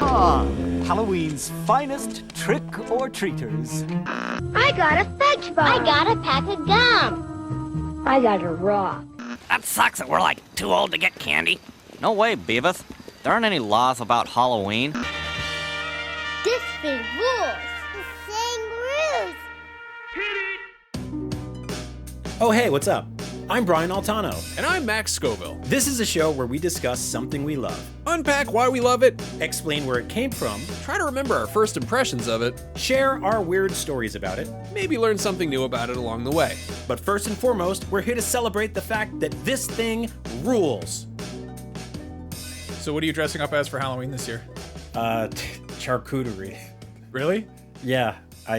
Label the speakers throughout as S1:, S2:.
S1: Ah, Halloween's finest trick-or-treaters.
S2: I got a fudge bar. I got a pack of gum. I got a rock.
S3: That sucks that we're like too old to get candy. No way, Beavis. There aren't any laws about Halloween.
S2: This thing rules. This thing rules.
S4: Oh, hey, what's up? I'm Brian Altano.
S5: And I'm Max Scoville.
S4: This is a show where we discuss something we love,
S5: Unpack why we love it,
S4: explain where it came from,
S5: try to remember our first impressions of it,
S4: share our weird stories about it.
S5: maybe learn something new about it along the way.
S4: But first and foremost, we're here to celebrate the fact that this thing rules.
S6: So what are you dressing up as for Halloween this year?
S4: Charcuterie.
S6: Really?
S4: Yeah.
S6: How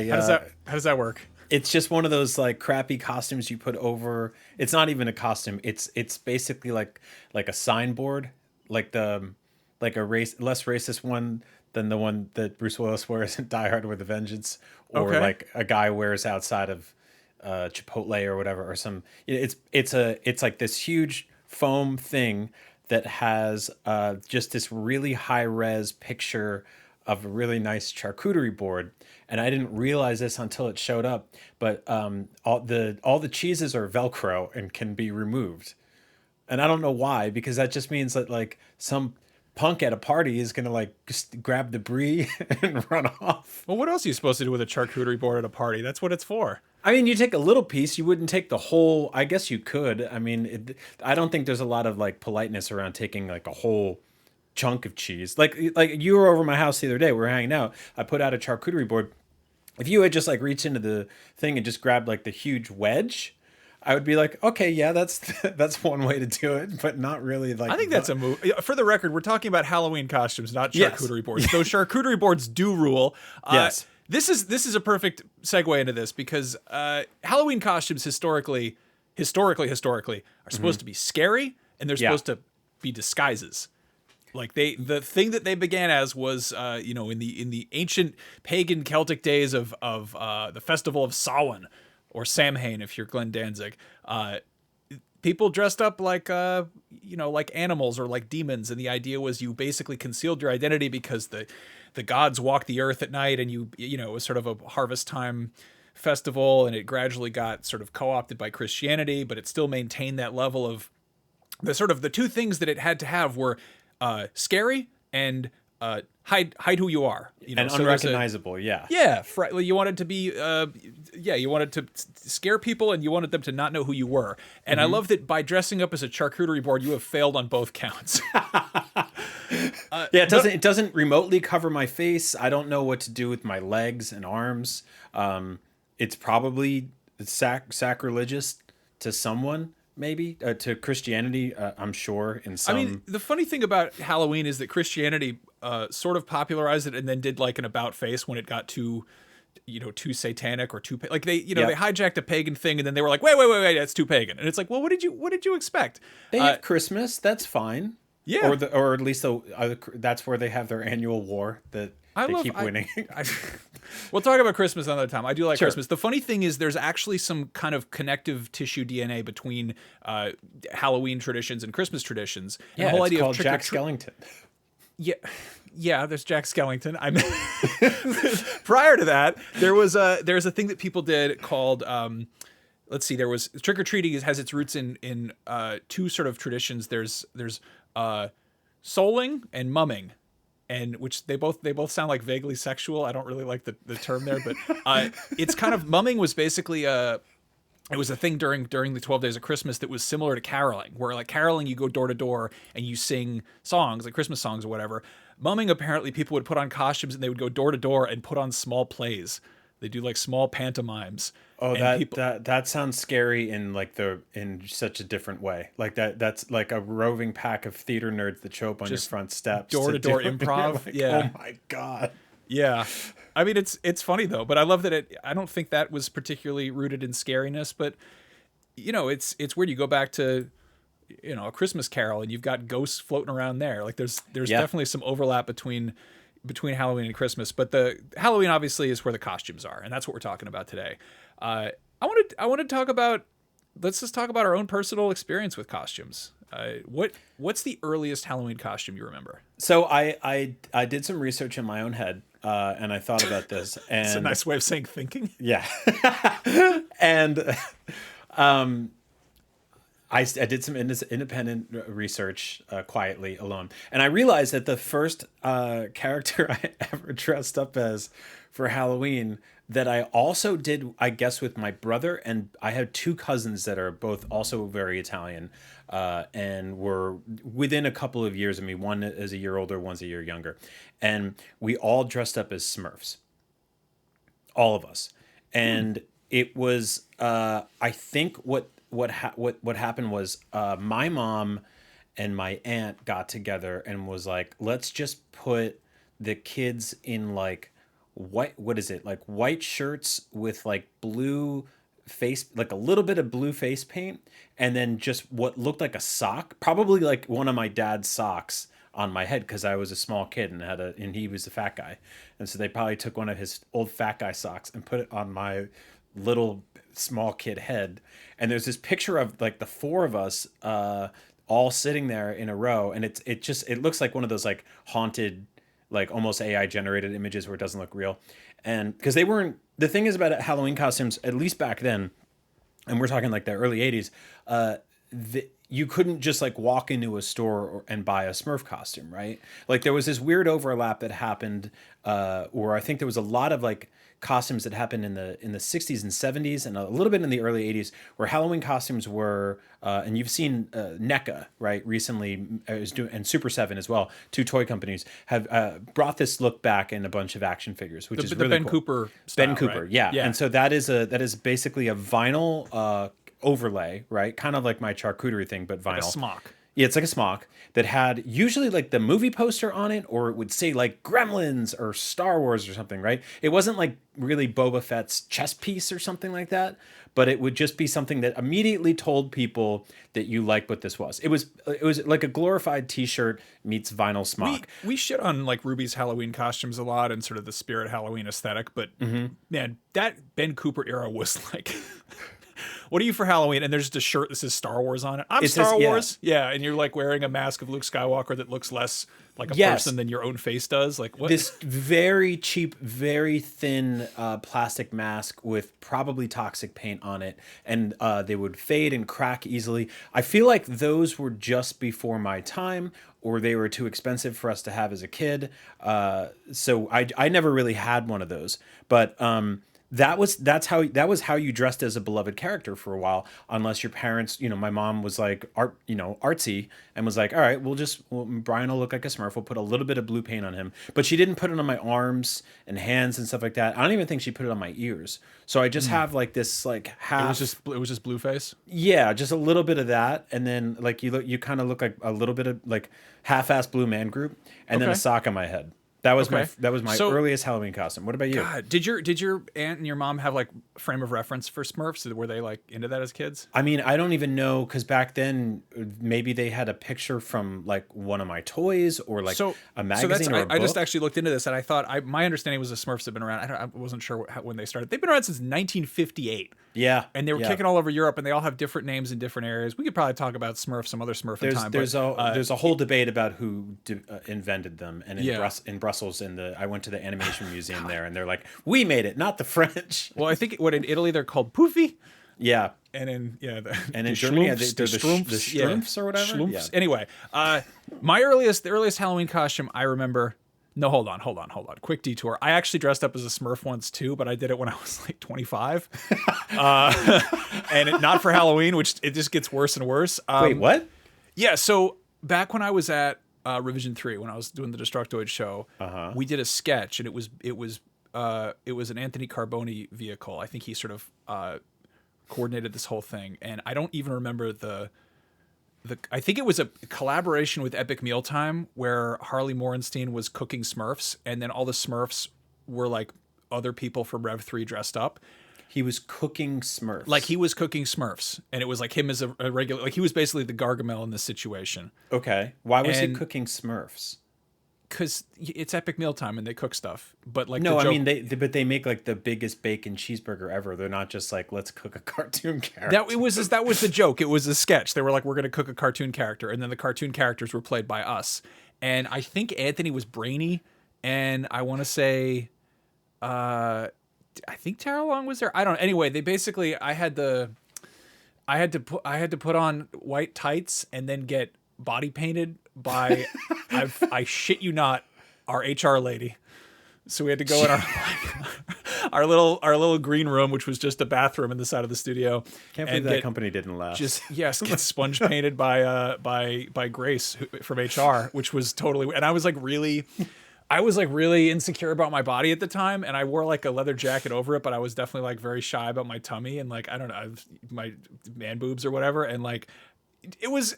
S6: does that work?
S4: It's just one of those like crappy costumes you put over. It's not even a costume. It's basically like a signboard, like a less racist one than the one that Bruce Willis wears in Die Hard with a Vengeance, or
S6: Okay.
S4: like a guy wears outside of Chipotle or whatever, or some. It's like this huge foam thing that has just this really high res picture of a really nice charcuterie board. And I didn't realize this until it showed up, but all the cheeses are Velcro and can be removed. And I don't know why, because that just means that like some punk at a party is gonna like just grab debris and run off.
S6: Well, what else are you supposed to do with a charcuterie board at a party? That's what it's for.
S4: I mean, you take a little piece, you wouldn't take the whole. I guess you could. I mean, I don't think there's a lot of like politeness around taking like a whole chunk of cheese. Like you were over my house the other day, we were hanging out. I put out a charcuterie board. If you had just like reached into the thing and just grabbed like the huge wedge, I would be like, okay, yeah, that's one way to do it, but not really like.
S6: I think that's a move. For the record, we're talking about Halloween costumes, not
S4: Yes.
S6: charcuterie boards. Those charcuterie boards do rule.
S4: Yes.
S6: This is a perfect segue into this because Halloween costumes historically are supposed to be scary, and they're
S4: Yeah.
S6: supposed to be disguises. Like the thing that they began as was, in the ancient pagan Celtic days of the festival of Samhain, or Samhain if you're Glenn Danzig. People dressed up like like animals or like demons, and the idea was you basically concealed your identity because the gods walked the earth at night, and it was sort of a harvest time festival, and it gradually got sort of co-opted by Christianity, but it still maintained that level of the two things that it had to have were scary and hide who you are,
S4: and
S6: so there's
S4: unrecognizable. Yeah.
S6: you wanted to be you wanted to scare people, and you wanted them to not know who you were. And I love that by dressing up as a charcuterie board, you have failed on both counts.
S4: It doesn't remotely cover my face. I don't know what to do with my legs and arms. It's probably sacrilegious to someone. Maybe to Christianity, I'm sure in some.
S6: I mean, the funny thing about Halloween is that Christianity sort of popularized it, and then did like an about face when it got too satanic or too like they hijacked a pagan thing, and then they were like, wait, that's too pagan, and it's like, well, what did you expect?
S4: They have Christmas. That's fine.
S6: Yeah,
S4: or at least that's where they have their annual war that they keep winning.
S6: We'll talk about Christmas another time. I do like
S4: Sure.
S6: Christmas. The funny thing is there's actually some kind of connective tissue DNA between Halloween traditions and Christmas traditions. And
S4: Yeah,
S6: the whole
S4: it's
S6: idea
S4: called
S6: of
S4: Jack Skellington.
S6: Yeah, there's Jack Skellington. Prior to that, there's a thing that people did called there was trick or treating has its roots in two sort of traditions. There's souling and mumming. And which they both sound like vaguely sexual. I don't really like the term there, but it's kind of mumming was basically it was a thing during the 12 days of Christmas that was similar to caroling, where like caroling you go door to door and you sing songs like Christmas songs or whatever. Mumming, apparently people would put on costumes and they would go door to door and put on small plays. They do like small pantomimes.
S4: Oh, that sounds scary in such a different way. Like that's like a roving pack of theater nerds that show up on your front steps.
S6: Door to door improv.
S4: Like,
S6: yeah.
S4: Oh my God.
S6: Yeah. I mean, it's funny though, but I love that I don't think that was particularly rooted in scariness, but it's weird. You go back to, a Christmas Carol and you've got ghosts floating around there. Like there's definitely some overlap between Halloween and Christmas, but the Halloween obviously is where the costumes are, and that's what we're talking about today. I want to talk about let's just talk about our own personal experience with costumes. What's the earliest Halloween costume you remember?
S4: So I did some research in my own head, and I thought about this. And
S6: It's a nice way of saying thinking.
S4: yeah, and I did some independent research quietly alone, and I realized that the first character I ever dressed up as for Halloween that I also did, I guess, with my brother, and I have two cousins that are both also very Italian, and were within a couple of years of me. One is a year older, one's a year younger, and we all dressed up as Smurfs, all of us, and it was I think what happened was my mom and my aunt got together and was like, let's just put the kids in like white shirts with like blue face, like a little bit of blue face paint, and then just what looked like a sock, probably like one of my dad's socks on my head because I was a small kid and he was a fat guy, and so they probably took one of his old fat guy socks and put it on my little small kid head. And there's this picture of like the four of us all sitting there in a row, and it looks like one of those like haunted, like almost AI generated images where it doesn't look real. And because the thing is about Halloween costumes, at least back then, and we're talking like the early 80s, you couldn't just like walk into a store and buy a Smurf costume, right? Like there was this weird overlap that happened, or I think there was a lot of like costumes that happened in the 60s and 70s and a little bit in the early 80s where Halloween costumes were, and you've seen NECA, right, recently, and Super 7 as well, two toy companies, have brought this look back in a bunch of action figures, which is really
S6: Ben
S4: cool.
S6: Cooper style,
S4: Ben Cooper,
S6: right?
S4: yeah. And so that is basically a vinyl overlay, right? Kind of like my charcuterie thing, but vinyl.
S6: Like a smock.
S4: Yeah, it's like a smock that had usually like the movie poster on it, or it would say like Gremlins or Star Wars or something, right? It wasn't like really Boba Fett's chess piece or something like that, but it would just be something that immediately told people that you liked what this was. It was like a glorified T-shirt meets vinyl smock.
S6: We shit on like Ruby's Halloween costumes a lot and sort of the Spirit Halloween aesthetic, but man, that Ben Cooper era was like... What are you for Halloween? And there's just a shirt that says Star Wars on it. I'm Star Wars. Yeah, and you're like wearing a mask of Luke Skywalker that looks less like a person than your own face does. Like what?
S4: This very cheap, very thin plastic mask with probably toxic paint on it, and they would fade and crack easily. I feel like those were just before my time, or they were too expensive for us to have as a kid. So I never really had one of those, but. That was how you dressed as a beloved character for a while, unless your parents, my mom was like artsy and was like, all right, Brian will look like a Smurf. We'll put a little bit of blue paint on him, but she didn't put it on my arms and hands and stuff like that. I don't even think she put it on my ears. So I just have like this like half.
S6: It was just blue face.
S4: Yeah, just a little bit of that, and then like you kind of look like a little bit of like half-ass Blue Man Group, and then a sock on my head. That was my earliest Halloween costume. What about you?
S6: God, did your aunt and your mom have like frame of reference for Smurfs? Were they like into that as kids?
S4: I mean, I don't even know, because back then maybe they had a picture from like one of my toys or like a magazine or a book.
S6: I just actually looked into this and I thought my understanding was the Smurfs have been around. I wasn't sure when they started. They've been around since 1958.
S4: Yeah,
S6: and they were kicking all over Europe, and they all have different names in different areas. We could probably talk about Smurfs some other Smurf in time.
S4: There's a whole debate about who invented them, and in Brussels, I went to the animation museum there, and they're like, we made it, not the French.
S6: Well, I think in Italy they're called Poofy.
S4: Yeah.
S6: And in
S4: Germany they're the Strumpfs or whatever.
S6: Schlumpfs. Yeah. Anyway, the earliest Halloween costume I remember. No, hold on. Quick detour. I actually dressed up as a Smurf once too, but I did it when I was like 25, and not for Halloween, which it just gets worse and worse.
S4: Wait, what?
S6: Yeah. So back when I was at Revision 3, when I was doing the Destructoid show, we did a sketch, and it was an Anthony Carboni vehicle. I think he sort of coordinated this whole thing, and I don't even remember I think it was a collaboration with Epic Mealtime where Harley Morenstein was cooking Smurfs, and then all the Smurfs were like other people from Rev 3 dressed up.
S4: He was cooking Smurfs.
S6: Like he was cooking Smurfs, and it was like him as a regular, like he was basically the Gargamel in this situation.
S4: Okay. Why was he cooking Smurfs?
S6: because it's epic mealtime and they cook stuff. But like,
S4: No,
S6: the joke,
S4: I mean they make like the biggest bacon cheeseburger ever. They're not just like, let's cook a cartoon character.
S6: that was the joke. It was a sketch. They were like, we're gonna cook a cartoon character, and then the cartoon characters were played by us. And I think Anthony was Brainy, and I want to say, I think Tara Long was there. I don't know. Anyway, they basically, I had to put on white tights and then get body painted by, I shit you not, our HR lady. So we had to go in our little green room, which was just a bathroom in the side of the studio.
S4: Can't believe that company didn't last.
S6: Get sponge painted by Grace from HR, which was totally. And I was like really insecure about my body at the time, and I wore like a leather jacket over it, but I was definitely like very shy about my tummy and like, I don't know, my man boobs or whatever, and like it was.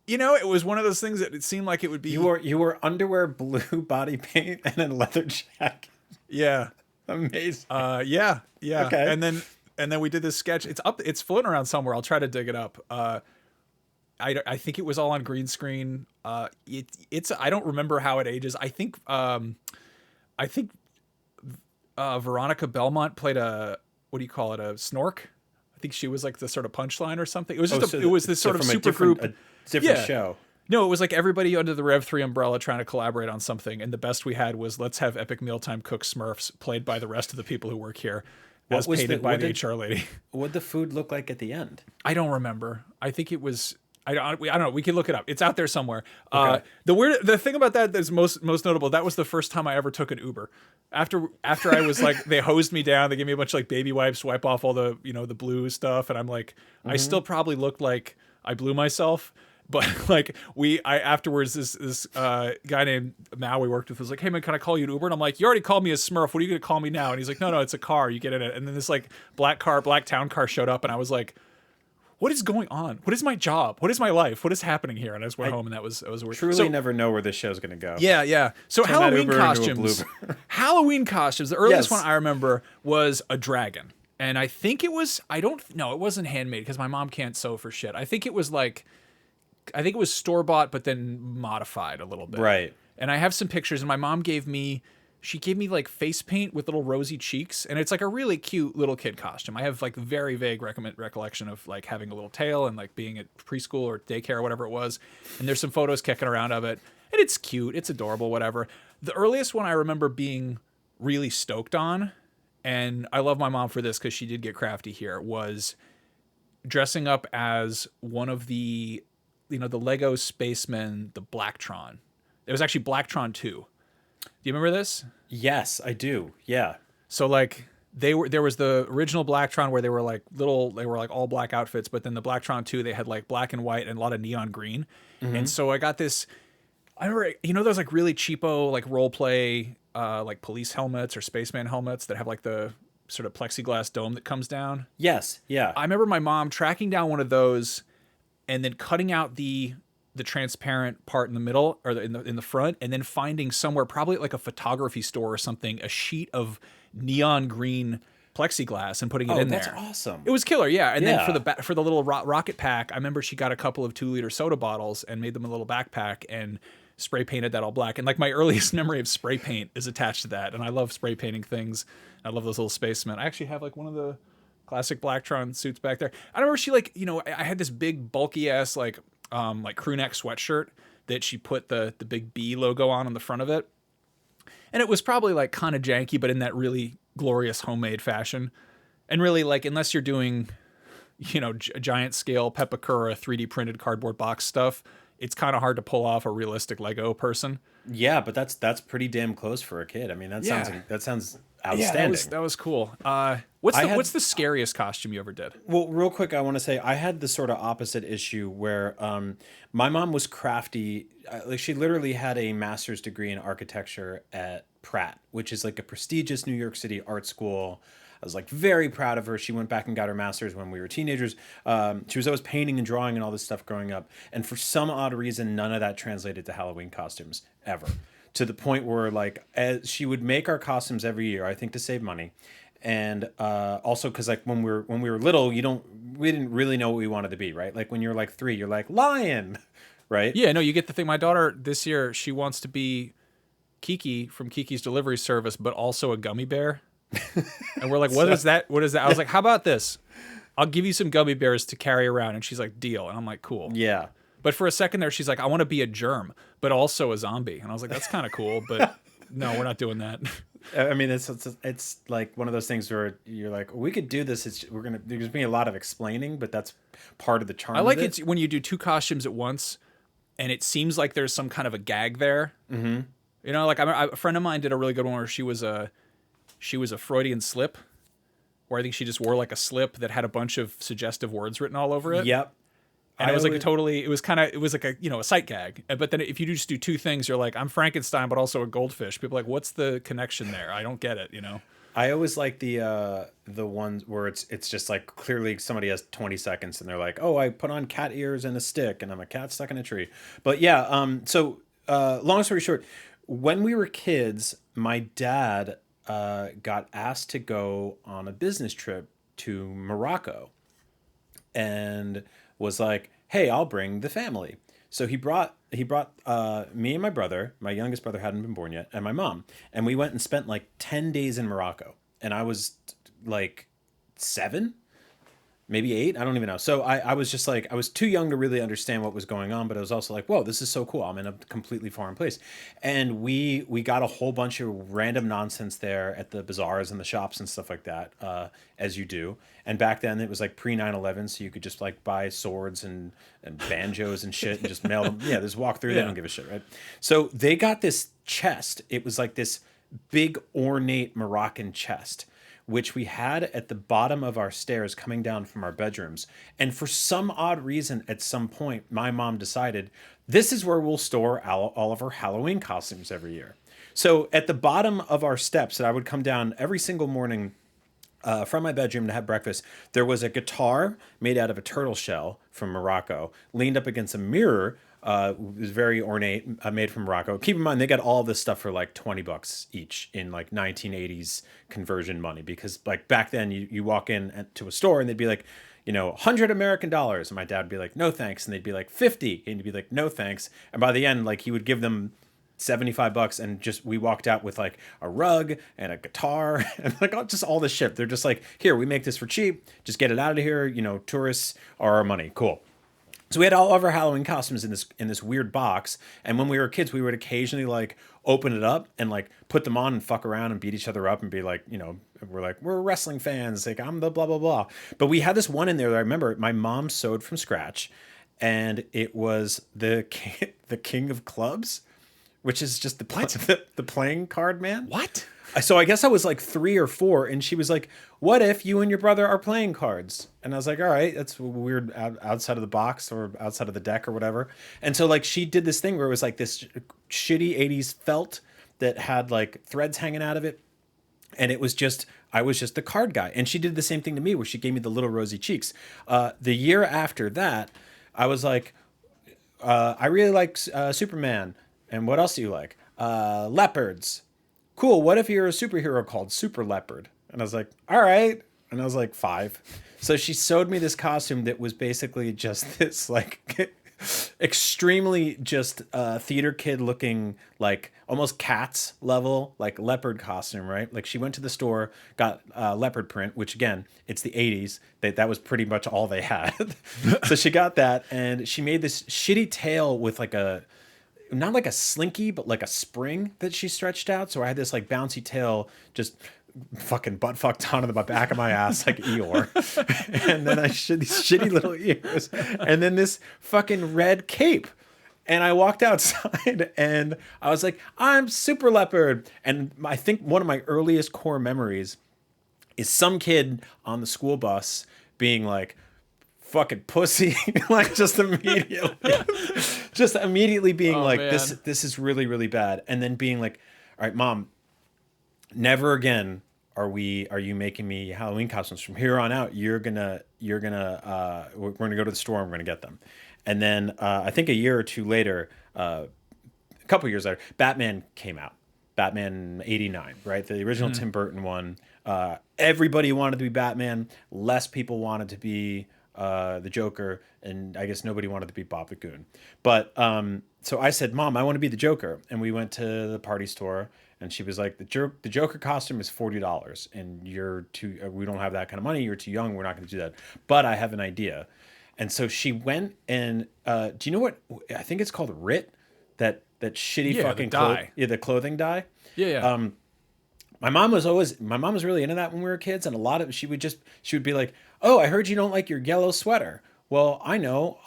S6: It was one of those things that it seemed like it would be.
S4: You wore underwear, blue body paint, and a leather jacket.
S6: Yeah.
S4: Amazing.
S6: Yeah.
S4: Okay.
S6: And then we did this sketch. It's floating around somewhere. I'll try to dig it up. I think it was all on green screen. It's I don't remember how it ages. I think Veronica Belmont played a, what do you call it? A snork. I think she was like the sort of punchline or something. It was just it was this sort of super group.
S4: A different show.
S6: No, it was like everybody under the Rev 3 umbrella trying to collaborate on something, and the best we had was let's have epic mealtime cook Smurfs played by the rest of the people who work here, as painted by the HR lady.
S4: What'd the food look like at the end?
S6: I don't remember. I think it was. I don't know. We can look it up. It's out there somewhere.
S4: Okay.
S6: The thing about that that's most notable. That was the first time I ever took an Uber. After I was like, they hosed me down. They gave me a bunch of like baby wipes, wipe off all the the blue stuff, and I'm like, I still probably looked like I blew myself. But like afterwards, this guy named Mao we worked with was like, hey man, can I call you an Uber? And I'm like, you already called me a Smurf. What are you gonna call me now? And he's like, no, it's a car. You get in it. And then this like black town car showed up, and I was like, what is going on? What is my job? What is my life? What is happening here? And I just went home, and that was weird.
S4: Truly never know where this show's gonna go.
S6: Yeah. So
S4: Turn that
S6: Halloween
S4: Uber into a
S6: costumes.
S4: blooper.
S6: Halloween costumes. The earliest
S4: Yes.
S6: one I remember was a dragon, and I think it was. It wasn't handmade because my mom can't sew for shit. I think it was store bought, but then modified a little bit.
S4: Right.
S6: And I have some pictures, and my mom gave me like face paint with little rosy cheeks, and it's like a really cute little kid costume. I have like very vague recollection of like having a little tail and like being at preschool or daycare or whatever it was. And there's some photos kicking around of it, and it's cute, it's adorable, whatever. The earliest one I remember being really stoked on, and I love my mom for this because she did get crafty here, was dressing up as one of the the Lego spacemen, the Blacktron. It was actually Blacktron 2. Do you remember this?
S4: Yes, I do. Yeah.
S6: So like there was the original Blacktron where they were like all black outfits, but then the Blacktron 2 they had like black and white and a lot of neon green. And so I got this, I remember those like really cheapo like role play like police helmets or spaceman helmets that have like the sort of plexiglass dome that comes down.
S4: Yes. Yeah.
S6: I remember my mom tracking down one of those and then cutting out the transparent part in the middle or in the front, and then finding somewhere, probably at like a photography store or something, a sheet of neon green plexiglass and putting it in there.
S4: That's awesome.
S6: It was killer, yeah. And then for the little rocket pack, I remember she got a couple of 2-liter soda bottles and made them a little backpack and spray painted that all black. And like my earliest memory of spray paint is attached to that. And I love spray painting things. I love those little spacemen. I actually have like one of the classic Blacktron suits back there. I remember she like, I had this big bulky ass like crew neck sweatshirt that she put the big B logo on the front of it. And it was probably like kind of janky, but in that really glorious homemade fashion. And really like, unless you're doing, giant scale Pepakura 3D printed cardboard box stuff, it's kind of hard to pull off a realistic Lego person.
S4: Yeah, but that's pretty damn close for a kid. I mean, that sounds outstanding.
S6: Yeah, that was cool. What's the scariest costume you ever did?
S4: Well, real quick, I want to say I had the sort of opposite issue where my mom was crafty. Like she literally had a master's degree in architecture at Pratt, which is like a prestigious New York City art school. I was like very proud of her. She went back and got her master's when we were teenagers. She was always painting and drawing and all this stuff growing up. And for some odd reason, none of that translated to Halloween costumes ever. To the point where like she would make our costumes every year, I think to save money. And also because like when we were little, we didn't really know what we wanted to be, right? Like when you're like 3, you're like lion right?
S6: Yeah, no, you get the thing. My daughter this year, she wants to be Kiki from Kiki's Delivery Service, but also a gummy bear. And we're like, what is that? What is that? I was like, how about this? I'll give you some gummy bears to carry around. And she's like, deal. And I'm like, cool.
S4: Yeah.
S6: But for a second there, she's like, I want to be a germ, but also a zombie. And I was like, that's kind of cool, but no, we're not doing that.
S4: I mean, it's like one of those things where you're like, we could do this. There's going to be a lot of explaining, but that's part of the charm.
S6: I like
S4: of it.
S6: it when you do two costumes at once, and it seems like there's some kind of a gag there. Mm-hmm. You know, like a friend of mine did a really good one where she was a Freudian slip, where I think she just wore like a slip that had a bunch of suggestive words written all over it.
S4: Yep.
S6: And it was like it was like a sight gag. But then if you just do two things, you're like, I'm Frankenstein, but also a goldfish. People are like, what's the connection there? I don't get it, you know?
S4: I always like the ones where it's just like clearly somebody has 20 seconds and they're like, oh, I put on cat ears and a stick and I'm a cat stuck in a tree. But yeah, so long story short, when we were kids, my dad got asked to go on a business trip to Morocco and was like, hey, I'll bring the family. So he brought me and my brother. My youngest brother hadn't been born yet, and my mom. And we went and spent like 10 days in Morocco. And I was like 7, maybe 8. I don't even know. So I was just like, I was too young to really understand what was going on, but I was also like, whoa, this is so cool. I'm in a completely foreign place. And we got a whole bunch of random nonsense there at the bazaars and the shops and stuff like that, as you do. And back then it was like pre 9/11, so you could just like buy swords and banjos and shit and just mail them. Yeah, just walk through. They don't give a shit, right? So they got this chest. It was like this big ornate Moroccan chest, which we had at the bottom of our stairs coming down from our bedrooms. And for some odd reason, at some point, my mom decided this is where we'll store all of our Halloween costumes every year. So at the bottom of our steps that I would come down every single morning from my bedroom to have breakfast, there was a guitar made out of a turtle shell from Morocco, leaned up against a mirror. It was very ornate, made from Morocco. Keep in mind, they got all this stuff for like $20 each in like 1980s conversion money, because like back then you walk in to a store and they'd be like, you know, $100 American. And my dad would be like, no thanks. And they'd be like 50. And he'd be like, no thanks. And by the end, like he would give them $75, and just we walked out with like a rug and a guitar and like just all this shit. They're just like, here, we make this for cheap. Just get it out of here. You know, tourists are our money. Cool. So we had all of our Halloween costumes in this weird box, and when we were kids, we would occasionally like open it up and like put them on and fuck around and beat each other up and be like, you know, we're wrestling fans, like I'm the blah blah blah. But we had this one in there that I remember my mom sewed from scratch, and it was the King of Clubs, which is just the playing card man.
S6: What?
S4: So I guess I was like 3 or 4, and she was like, what if you and your brother are playing cards? And I was like, all right, that's weird, outside of the box or outside of the deck or whatever. And so like she did this thing where it was like this shitty 80s felt that had like threads hanging out of it. And I was just the card guy. And she did the same thing to me where she gave me the little rosy cheeks. The year after that, I was like, I really like Superman. And what else do you like? Leopards. Cool. What if you're a superhero called Super Leopard? And I was like, all right. And I was like 5. So she sewed me this costume that was basically just this like extremely just theater kid looking, like almost Cats level, like leopard costume, right? Like she went to the store, got leopard print, which again, it's the 80s. That was pretty much all they had. So she got that, and she made this shitty tail with like not like a slinky, but like a spring that she stretched out. So I had this like bouncy tail just fucking butt fucked onto the back of my ass like Eeyore. And then I should these shitty little ears. And then this fucking red cape. And I walked outside and I was like, I'm Super Leopard. And I think one of my earliest core memories is some kid on the school bus being like, fucking pussy, like just immediately being like,
S6: man.
S4: this is really, really bad. And then being like, all right, Mom, never again are you making me Halloween costumes. From here on out, we're gonna go to the store and we're gonna get them. And then I think a year or two later, a couple years later, Batman came out. Batman 89, right? The original Tim Burton one. Everybody wanted to be Batman. Less people wanted to be the Joker, and I guess nobody wanted to be Bob the Goon. But so I said, Mom, I want to be the Joker. And we went to the party store, and she was like, the Joker costume is $40, and you're too, we don't have that kind of money. You're too young. We're not going to do that. But I have an idea. And so she went and, do you know what? I think it's called RIT, that shitty fucking
S6: dye.
S4: The clothing dye.
S6: Yeah.
S4: My mom was really into that when we were kids, and a lot of she would be like, "Oh, I heard you don't like your yellow sweater. Well, I know.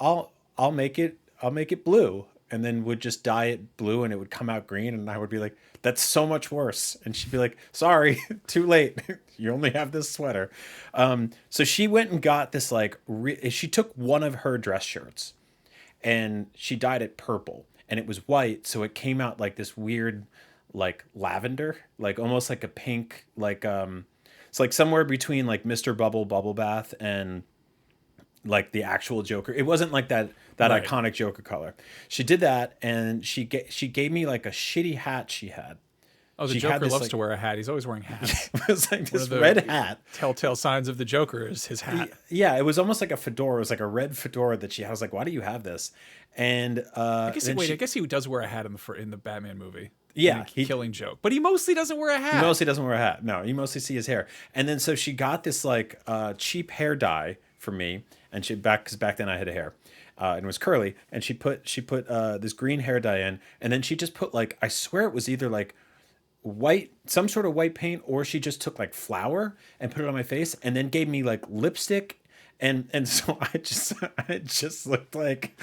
S4: I'll make it blue." And then would just dye it blue, and it would come out green, and I would be like, "That's so much worse." And she'd be like, "Sorry, too late. You only have this sweater." So she went and got this she took one of her dress shirts, and she dyed it purple, and it was white, so it came out like this weird, like lavender, like almost like a pink, like it's like somewhere between like Mr. Bubble Bath and like the actual Joker. It wasn't like that
S6: Right.
S4: iconic Joker color. She did that, and she gave me like a shitty hat she had.
S6: Oh, the
S4: She had
S6: Joker
S4: this,
S6: loves
S4: like-
S6: to wear a hat. He's always wearing hats.
S4: It was like
S6: One
S4: this
S6: of the
S4: red hat.
S6: Telltale signs of the Joker is his hat.
S4: Yeah, it was almost like a fedora. It was like a red fedora that she had. I was like, "Why do you have this?" And
S6: I guess he does wear a hat in the Batman movie.
S4: Yeah,
S6: In the Killing Joke, but he mostly doesn't wear a hat.
S4: He mostly doesn't wear a hat. No, you mostly see his hair. And then so she got this like cheap hair dye for me, and because back then I had hair, and it was curly. And she put this green hair dye in, and then she just put like, I swear it was either like white, some sort of white paint, or she just took like flour and put it on my face, and then gave me like lipstick, and so I just looked like.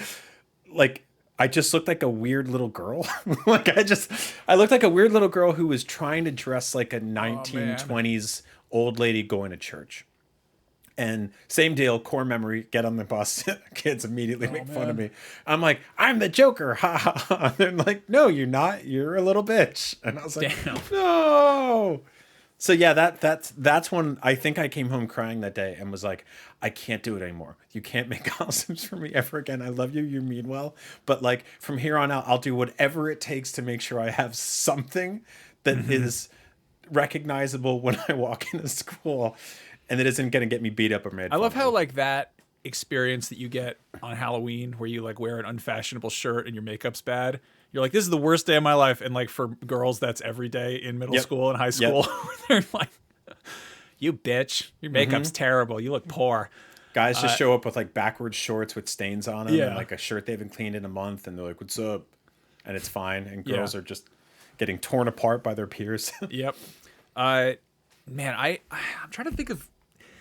S4: I just looked like a weird little girl. I looked like a weird little girl who was trying to dress like a 1920s old lady going to church. And same deal, core memory, get on the bus. Kids immediately make fun of me. I'm like, I'm the Joker. Ha ha ha. And they're like, no, you're not. You're a little bitch. And I was like,
S6: Damn.
S4: no. So yeah, that's when I think I came home crying that day and was like, I can't do it anymore. You can't make costumes for me ever again. I love you. You mean well. But like from here on out, I'll do whatever it takes to make sure I have something that is recognizable when I walk into school and that isn't going to get me beat up or made
S6: I love
S4: fun
S6: how
S4: of.
S6: like that experience that you get on Halloween where you like wear an unfashionable shirt and your makeup's bad. You're like, this is the worst day of my life. And like for girls, that's every day in middle school and high school. They're like, you bitch, your makeup's terrible. You look poor.
S4: Guys just show up with like backwards shorts with stains on them
S6: Yeah.
S4: and like a shirt they haven't cleaned in a month, and they're like, what's up? And it's fine. And girls are just getting torn apart by their peers.
S6: Yep. Man, I'm trying to think of.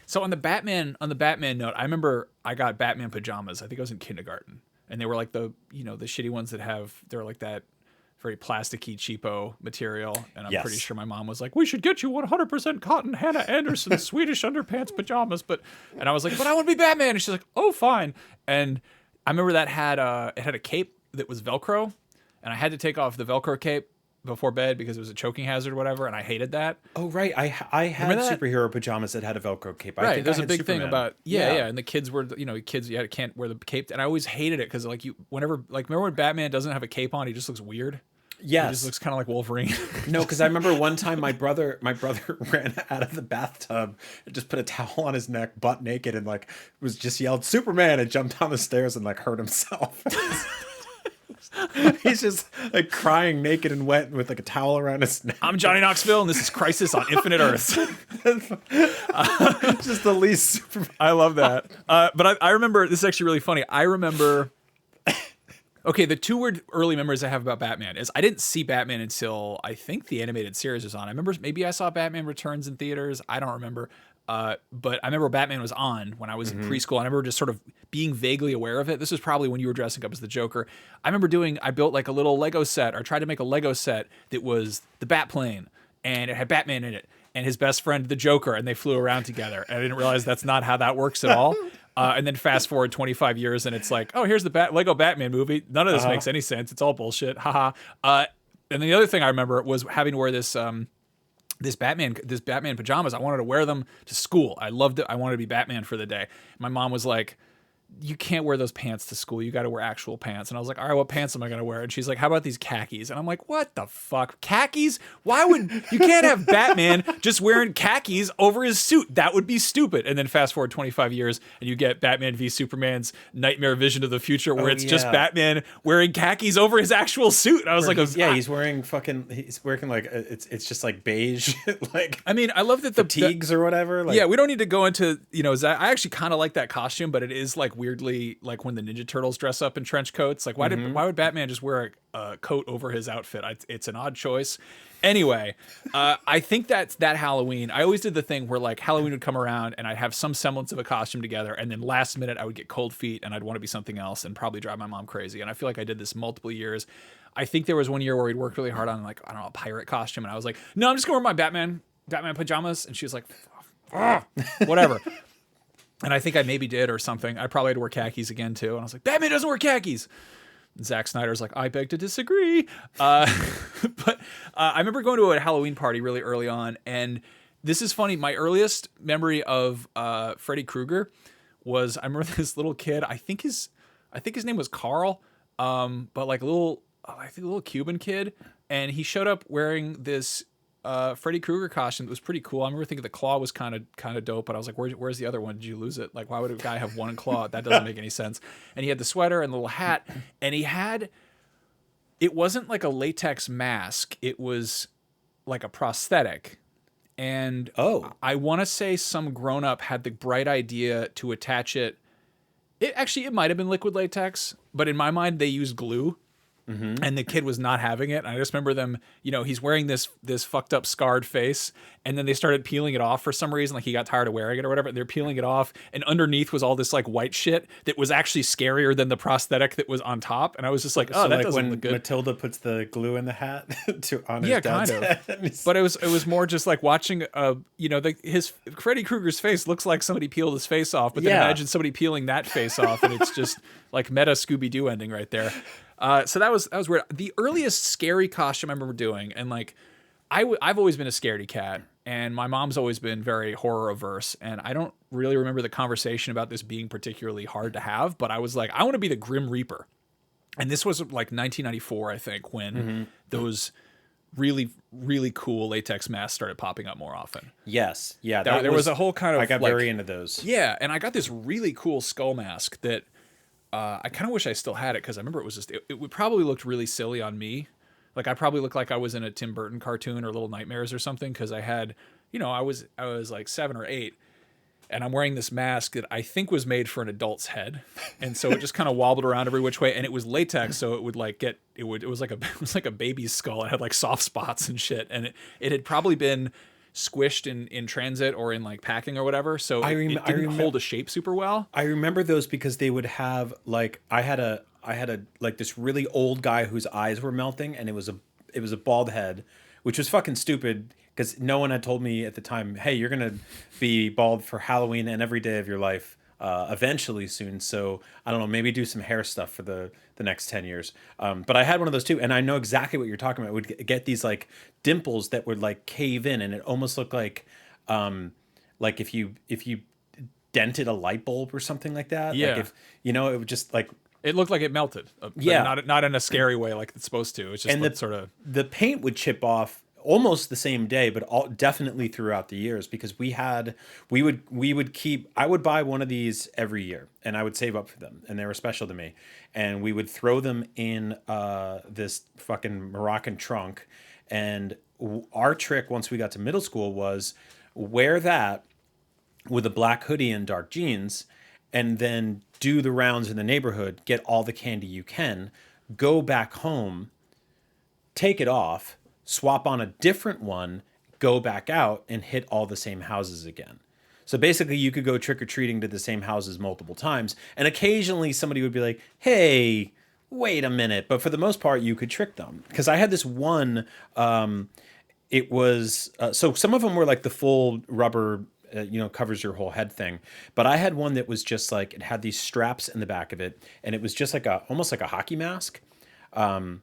S6: So on the Batman note, I remember I got Batman pajamas. I think I was in kindergarten, and they were like the shitty ones that they're like that very plasticky cheapo material. And I'm pretty sure my mom was like, we should get you 100% cotton Hannah Anderson Swedish underpants pajamas. And I was like, but I want to be Batman. And she's like, oh, fine. And I remember that it had a cape that was Velcro, and I had to take off the Velcro cape before bed because it was a choking hazard or whatever, and I hated that.
S4: Oh, right. I had superhero pajamas that had a Velcro cape. I
S6: Right,
S4: think
S6: there's
S4: I
S6: a
S4: had
S6: big
S4: Superman.
S6: thing about yeah, and the kids were you can't wear the cape, and I always hated it because like remember when Batman doesn't have a cape on, he just looks weird.
S4: Yes.
S6: He just looks kind of like Wolverine.
S4: No, because I remember one time my brother ran out of the bathtub and just put a towel on his neck, butt naked, and like was just yelled Superman and jumped down the stairs and like hurt himself. He's just like crying naked and wet with like a towel around his neck.
S6: I'm Johnny Knoxville, and this is Crisis on Infinite Earths.
S4: Just the least Superman.
S6: I love that. But I remember, this is actually really funny. I remember, okay, the two word early memories I have about Batman is I didn't see Batman until I think the animated series was on. I remember maybe I saw Batman Returns in theaters. I don't remember. But I remember Batman was on when I was in preschool. I remember just sort of being vaguely aware of it. This was probably when you were dressing up as the Joker. I remember I built like a little Lego set, or tried to make a Lego set that was the Batplane, and it had Batman in it and his best friend, the Joker, and they flew around together. And I didn't realize that's not how that works at all. And then fast forward 25 years and it's like, oh, here's the Lego Batman movie. None of this makes any sense. It's all bullshit. Haha. And the other thing I remember was having to wear this Batman pajamas. I wanted to wear them to school. I loved it. I wanted to be Batman for the day. My mom was like, you can't wear those pants to school. You got to wear actual pants. And I was like, all right, what pants am I going to wear? And she's like, how about these khakis? And I'm like, what the fuck? Khakis? Why would you can't have Batman just wearing khakis over his suit? That would be stupid. And then fast forward 25 years and you get Batman v Superman's nightmare vision of the future where it's just Batman wearing khakis over his actual suit. And I was like,
S4: he's wearing like it's just like beige, like
S6: I mean, I love that the
S4: fatigues or whatever. Like,
S6: yeah, we don't need to go into, I actually kind of like that costume, but it is like weirdly like when the Ninja Turtles dress up in trench coats. Like why would Batman just wear a coat over his outfit? It's an odd choice. Anyway, I think that's that Halloween. I always did the thing where like Halloween would come around and I'd have some semblance of a costume together, and then last minute I would get cold feet and I'd want to be something else and probably drive my mom crazy. And I feel like I did this multiple years. I think there was one year where we'd worked really hard on like, I don't know, a pirate costume, and I was like, no, I'm just gonna wear my Batman pajamas, and she was like, whatever. And I think I maybe did or something. I probably had to wear khakis again too. And I was like, Batman doesn't wear khakis. And Zack Snyder's like, I beg to disagree. But I remember going to a Halloween party really early on. And this is funny. My earliest memory of Freddy Krueger was, I remember this little kid. I think his name was Carl. But like a little Cuban kid. And he showed up wearing this Freddy Krueger costume that was pretty cool. I remember thinking the claw was kind of dope, but I was like, where's the other one? Did you lose it? Like, why would a guy have one claw? That doesn't make any sense. And he had the sweater and the little hat, and it wasn't like a latex mask. It was like a prosthetic. And I want to say some grown up had the bright idea to attach it. It might have been liquid latex, but in my mind they used glue. And the kid was not having it. And I just remember them, he's wearing this fucked up scarred face, and then they started peeling it off for some reason. Like he got tired of wearing it or whatever. They're peeling it off, and underneath was all this like white shit that was actually scarier than the prosthetic that was on top. And I so that like doesn't look good.
S4: Matilda puts the glue in the hat on his dad's head.
S6: But it was more just like watching his Freddy Krueger's face looks like somebody peeled his face off, but then imagine somebody peeling that face off, and it's just like meta Scooby-Doo ending right there. So that was weird. The earliest scary costume I remember doing, and like I've always been a scaredy cat, and my mom's always been very horror averse, and I don't really remember the conversation about this being particularly hard to have, but I was like, I want to be the Grim Reaper. And this was like 1994, I think, when those really, really cool latex masks started popping up more often.
S4: Yes. Yeah.
S6: There was a whole kind of,
S4: I got very into those.
S6: Yeah. And I got this really cool skull mask that I kind of wish I still had it, because I remember it was just, it would probably looked really silly on me. Like I probably looked like I was in a Tim Burton cartoon or Little Nightmares or something, because I had, I was like 7 or 8, and I'm wearing this mask that I think was made for an adult's head, and so it just kind of wobbled around every which way, and it was latex, so it would like it was like a baby's skull. It had like soft spots and shit, and it had probably been squished in transit or in like packing or whatever, so it didn't hold a shape super well.
S4: I remember those because they would have like I had a like this really old guy whose eyes were melting, and it was a bald head, which was fucking stupid because no one had told me at the time, hey, you're gonna be bald for Halloween and every day of your life eventually soon. So I don't know, maybe do some hair stuff for the next 10 years. But I had one of those too, and I know exactly what you're talking about. I would get these like dimples that would like cave in, and it almost looked like if you dented a light bulb or something like that.
S6: Yeah.
S4: Like if it would just like,
S6: it looked like it melted.
S4: Yeah.
S6: Not in a scary way like it's supposed to. It's just
S4: and
S6: sort of,
S4: the paint would chip off almost the same day, but definitely throughout the years, because we would keep, I would buy one of these every year, and I would save up for them, and they were special to me, and we would throw them in this fucking Moroccan trunk. And our trick once we got to middle school was wear that with a black hoodie and dark jeans, and then do the rounds in the neighborhood, get all the candy you can, go back home, take it off, swap on a different one, go back out, and hit all the same houses again. So basically you could go trick-or-treating to the same houses multiple times, and occasionally somebody would be like, hey, wait a minute. But for the most part, you could trick them. Because I had this one, it was, so some of them were like the full rubber, covers your whole head thing. But I had one that was just like, it had these straps in the back of it, and it was just like almost like a hockey mask. And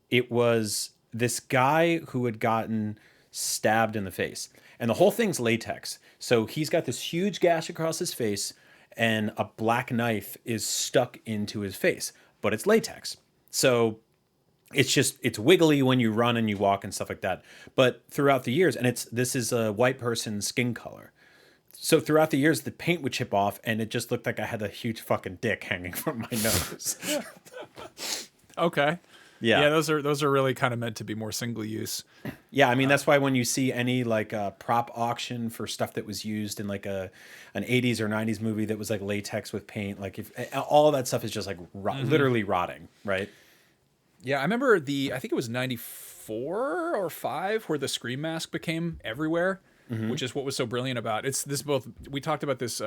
S4: it was this guy who had gotten stabbed in the face, and the whole thing's latex. So he's got this huge gash across his face, and a black knife is stuck into his face, but it's latex. So it's wiggly when you run and you walk and stuff like that. But throughout the years, and this is a white person's skin color. So throughout the years, the paint would chip off, and it just looked like I had a huge fucking dick hanging from my nose.
S6: Okay.
S4: Yeah.
S6: Those are really kind of meant to be more single use.
S4: Yeah, I mean that's why when you see any like prop auction for stuff that was used in like an 80s or 90s movie that was like latex with paint, like if all of that stuff is just like literally rotting, right?
S6: Yeah, I remember I think it was 94 or 5 where the Scream mask became everywhere, which is what was so brilliant about we talked about this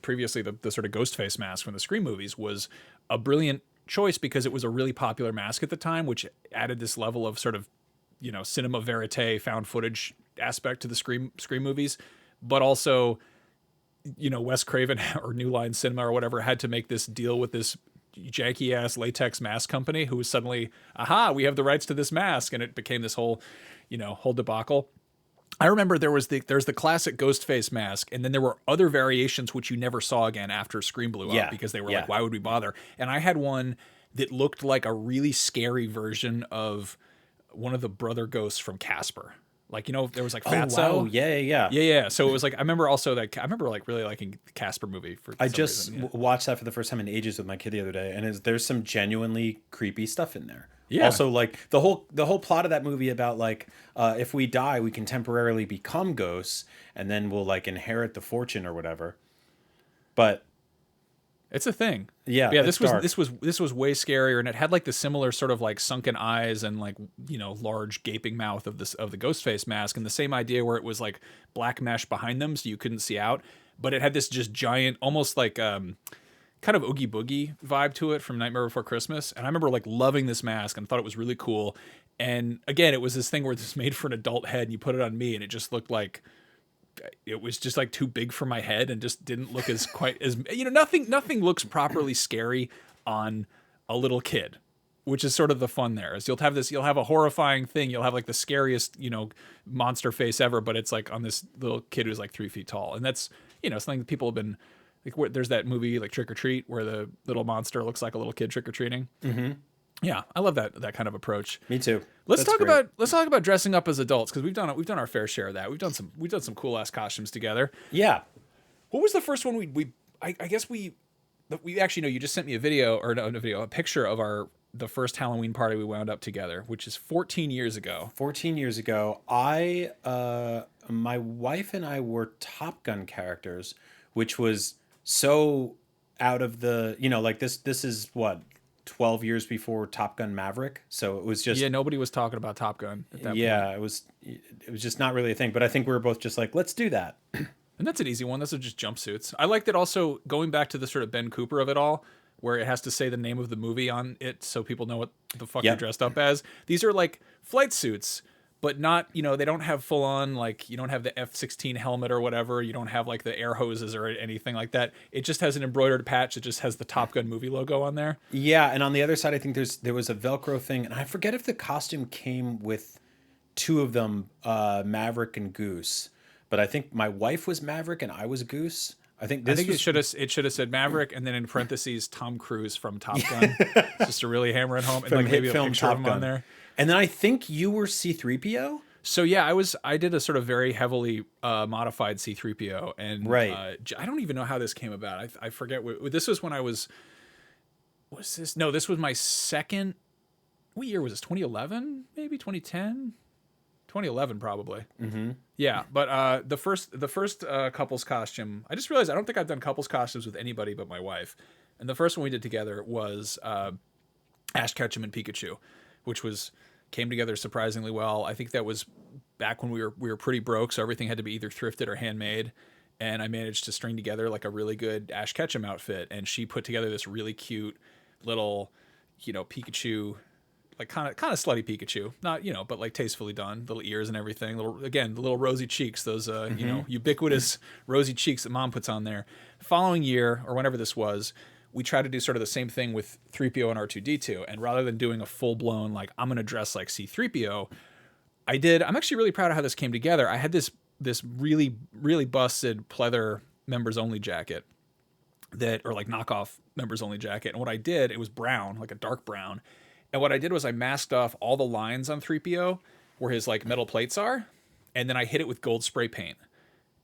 S6: previously, the sort of ghost face mask from the Scream movies was a brilliant choice because it was a really popular mask at the time, which added this level of sort of, cinema verite, found footage aspect to the Scream movies, but also, Wes Craven or New Line Cinema or whatever had to make this deal with this janky ass latex mask company who was suddenly, we have the rights to this mask, and it became this whole debacle. I remember there's the classic ghost face mask, and then there were other variations which you never saw again after Scream blew up because they were like, why would we bother? And I had one that looked like a really scary version of one of the brother ghosts from Casper. Like, there was like Fatso.
S4: Oh, wow. Yeah.
S6: So it was like, I remember like really liking the Casper movie for
S4: I
S6: some
S4: just
S6: reason,
S4: watched that for the first time in ages with my kid the other day, and there's some genuinely creepy stuff in there.
S6: Yeah.
S4: Also, like the whole plot of that movie about like if we die, we can temporarily become ghosts, and then we'll like inherit the fortune or whatever. But
S6: it's a thing.
S4: Yeah.
S6: But yeah.
S4: This
S6: was way scarier, and it had like the similar sort of like sunken eyes and like large gaping mouth of the ghost face mask, and the same idea where it was like black mesh behind them so you couldn't see out, but it had this just giant, almost like kind of Oogie Boogie vibe to it from Nightmare Before Christmas. And I remember like loving this mask and thought it was really cool. And again, it was this thing where it's made for an adult head, and you put it on me and it just looked like it was just like too big for my head and just didn't look as quite as, nothing looks properly scary on a little kid, which is sort of the fun there. Is you'll have a horrifying thing. You'll have like the scariest, monster face ever, but it's like on this little kid who's like 3 feet tall. And that's, something that people have been, like, there's that movie like Trick or Treat where the little monster looks like a little kid trick or treating. Mm-hmm. Yeah, I love that kind of approach.
S4: Me too.
S6: Let's talk about dressing up as adults, because we've done our fair share of that. We've done some cool ass costumes together.
S4: Yeah.
S6: What was the first one I guess we actually know, you just sent me a picture of the first Halloween party we wound up together, which is 14 years ago.
S4: 14 years ago, my wife and I were Top Gun characters, which was so out of the, like this is what, 12 years before Top Gun Maverick. So it was just,
S6: nobody was talking about Top Gun at that point.
S4: It was just not really a thing, but I think we were both just like, let's do that.
S6: And that's an easy one. Those are just jumpsuits. I like that also, going back to the sort of Ben Cooper of it all, where it has to say the name of the movie on it so people know what the fuck you're dressed up as. These are like flight suits, but not, they don't have full on, like, you don't have the F-16 helmet or whatever. You don't have like the air hoses or anything like that. It just has an embroidered patch that just has the Top Gun movie logo on there.
S4: Yeah, and on the other side, I think there was a Velcro thing, and I forget if the costume came with two of them, Maverick and Goose. But I think my wife was Maverick and I was Goose. I think it should have said Maverick and then in parentheses Tom Cruise from Top Gun, just to really hammer it home, and like maybe a picture of him on there.
S6: And
S4: then I think you were C-3PO.
S6: So yeah, I did a sort of very heavily modified C-3PO, and
S4: right.
S6: I don't even know how this came about. I forget. This was when I was. Was this? No, this was my second. What year was this? 2011, maybe 2010. 2011 probably. Mm-hmm. Yeah, but the first couples costume, I just realized I don't think I've done couples costumes with anybody but my wife, and the first one we did together was Ash Ketchum and Pikachu, which came together surprisingly well. I think that was back when we were pretty broke, so everything had to be either thrifted or handmade, and I managed to string together like a really good Ash Ketchum outfit, and she put together this really cute little, Pikachu. Like kind of slutty Pikachu, not but like tastefully done, little ears and everything. The little rosy cheeks, those ubiquitous rosy cheeks that Mom puts on there. The following year, or whenever this was, we tried to do sort of the same thing with 3PO and R2D2, and rather than doing a full blown like I'm gonna dress like C-3PO, I'm actually really proud of how this came together. I had this really really busted pleather members only jacket that, or like knockoff members only jacket. And what I did, it was brown, like a dark brown. And what I did was I masked off all the lines on 3PO where his like metal plates are, and then I hit it with gold spray paint.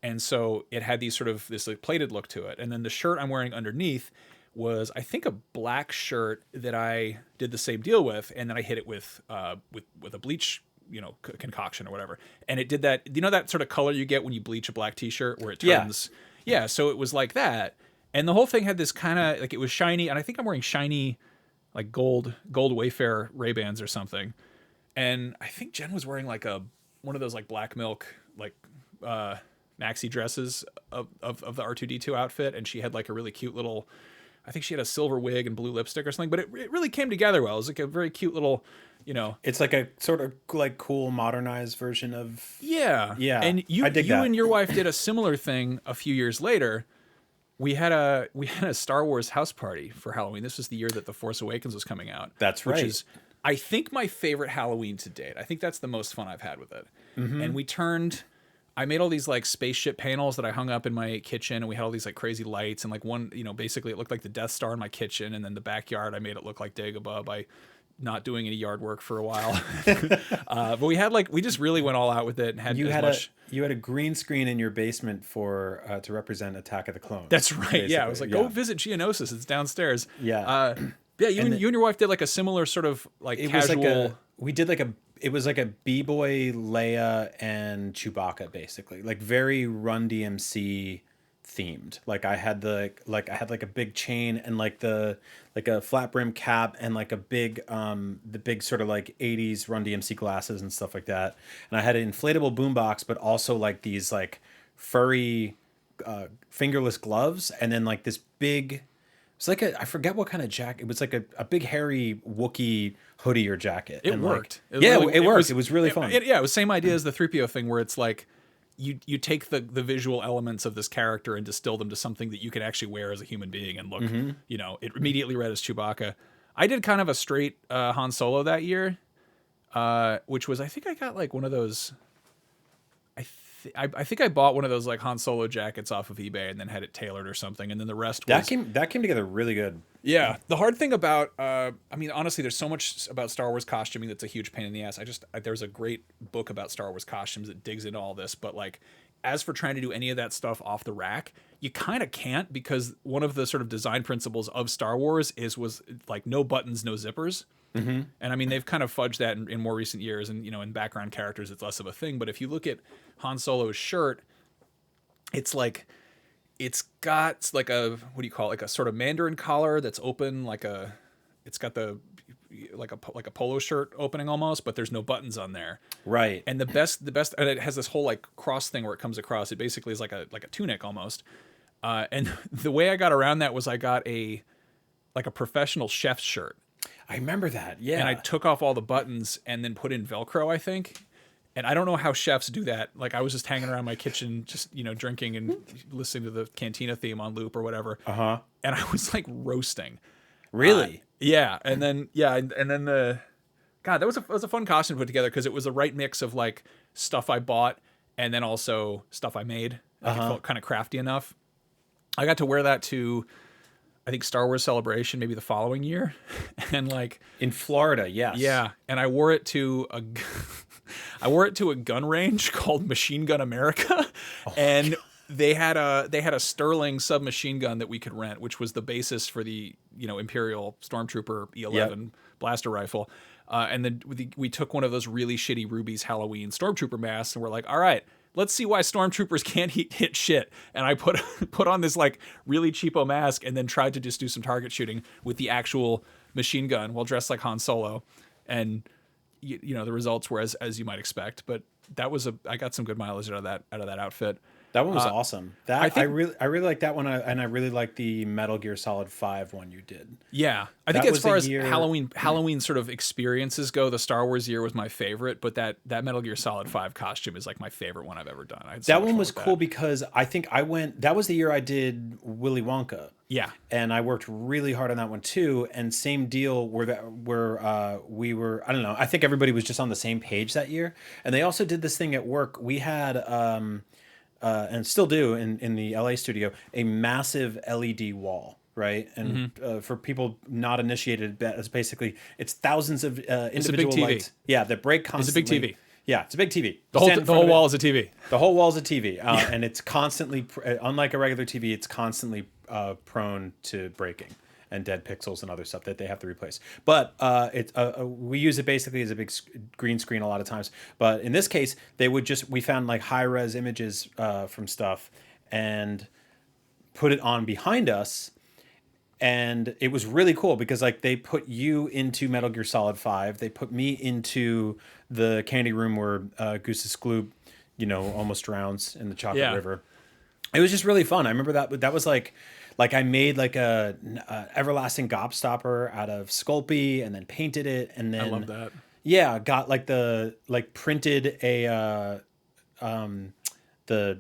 S6: And so it had these sort of this like plated look to it. And then the shirt I'm wearing underneath was, I think, a black shirt that I did the same deal with, and then I hit it with a bleach, concoction or whatever. And it did that, that sort of color you get when you bleach a black t-shirt where it turns. Yeah, so it was like that. And the whole thing had this kind of like, it was shiny, and I think I'm wearing shiny like gold Wayfair Ray-Bans or something. And I think Jen was wearing like one of those like black milk like maxi dresses of the R2D2 outfit, and she had like a really cute little, I think she had a silver wig and blue lipstick or something, but it really came together well. It was like a very cute little,
S4: It's like a sort of like cool modernized version of.
S6: Yeah. And you and your wife did a similar thing a few years later. We had a Star Wars house party for Halloween. This was the year that The Force Awakens was coming out.
S4: That's right.
S6: Which is, I think, my favorite Halloween to date. I think that's the most fun I've had with it. Mm-hmm. And I made all these like spaceship panels that I hung up in my kitchen, and we had all these like crazy lights, and like one, basically it looked like the Death Star in my kitchen, and then the backyard I made it look like Dagobah by not doing any yard work for a while. But we just really went all out with it and had you
S4: had a green screen in your basement for to represent Attack of the Clones.
S6: That's right. Basically. Yeah, I was like, go visit Geonosis. It's downstairs.
S4: Yeah.
S6: Yeah, you and your wife did like a similar sort of like casual.
S4: It was like a B-boy, Leia, and Chewbacca, basically, like very Run DMC themed. Like I had like a big chain and like a flat brim cap and like a big the big sort of like 80s Run DMC glasses and stuff like that. And I had an inflatable boombox, but also like these like furry fingerless gloves, and then like this big. It's like I forget what kind of jacket. It was like a big hairy Wookiee hoodie or jacket.
S6: It worked.
S4: It worked. It was really fun.
S6: It was the same idea as the 3PO thing, where it's like you take the visual elements of this character and distill them to something that you can actually wear as a human being and look, it immediately read as Chewbacca. I did kind of a straight Han Solo that year, which was, I think I got like one of those. I think I bought one of those like Han Solo jackets off of eBay and then had it tailored or something, and then the rest was...
S4: That came together really good.
S6: Yeah, the hard thing about honestly, there's so much about Star Wars costuming that's a huge pain in the ass. There's a great book about Star Wars costumes that digs into all this, but like as for trying to do any of that stuff off the rack, you kind of can't, because one of the sort of design principles of Star Wars was like no buttons, no zippers. Mm-hmm. And I mean, they've kind of fudged that in more recent years, and in background characters it's less of a thing. But if you look at Han Solo's shirt, it's got like a, what do you call it, like a sort of Mandarin collar that's open, it's got the like a polo shirt opening almost, but there's no buttons on there.
S4: Right.
S6: And the best, and it has this whole like cross thing where it comes across. It basically is like a tunic almost. And the way I got around that was I got a professional chef's shirt.
S4: I remember that. Yeah.
S6: And I took off all the buttons and then put in Velcro, I think. And I don't know how chefs do that. Like I was just hanging around my kitchen, just, drinking and listening to the Cantina theme on loop or whatever.
S4: Uh-huh.
S6: And I was like roasting.
S4: Really?
S6: Yeah. And then, God, that was a fun costume to put together, because it was the right mix of like stuff I bought and then also stuff I made. Like It felt kind of crafty enough. I got to wear that to, I think, Star Wars Celebration maybe the following year. And like
S4: in Florida, yes.
S6: Yeah. And I wore it to a gun range called Machine Gun America. And they had a Sterling submachine gun that we could rent, which was the basis for the Imperial Stormtrooper E11 blaster rifle. And then we took one of those really shitty Ruby's Halloween Stormtrooper masks, and we're like, all right, let's see why Stormtroopers can't hit shit. And I put on this like really cheapo mask, and then tried to just do some target shooting with the actual machine gun while dressed like Han Solo. And the results were as you might expect. But I got some good mileage out of that outfit.
S4: That one was awesome. I really like that one, and I really like the Metal Gear Solid 5 one you did.
S6: Yeah, I think as far as Halloween sort of experiences go, the Star Wars year was my favorite, but that Metal Gear Solid 5 costume is like my favorite one I've ever done.
S4: That one was cool because I think that was the year I did Willy Wonka.
S6: Yeah,
S4: and I worked really hard on that one too. And same deal where we were. I don't know. I think everybody was just on the same page that year. And they also did this thing at work. We had and still do in the LA studio, a massive LED wall, right? And for people not initiated, that's basically it's thousands of individual
S5: TV.
S4: lights. Yeah, that break constantly.
S5: It's a big TV.
S4: Yeah, it's a big TV.
S5: The whole wall is a TV.
S4: The whole wall is a TV, and it's constantly, unlike a regular TV, it's constantly prone to breaking and dead pixels and other stuff that they have to replace. But we use it basically as a big green screen a lot of times. But in this case, we found like high res images from stuff and put it on behind us. And it was really cool because like they put you into Metal Gear Solid 5. They put me into the candy room where Goose's Gloop, almost drowns in the chocolate river. It was just really fun. I remember that was like I made like a everlasting gobstopper out of Sculpey and then painted it, and then
S5: I love that.
S4: Yeah, got printed a the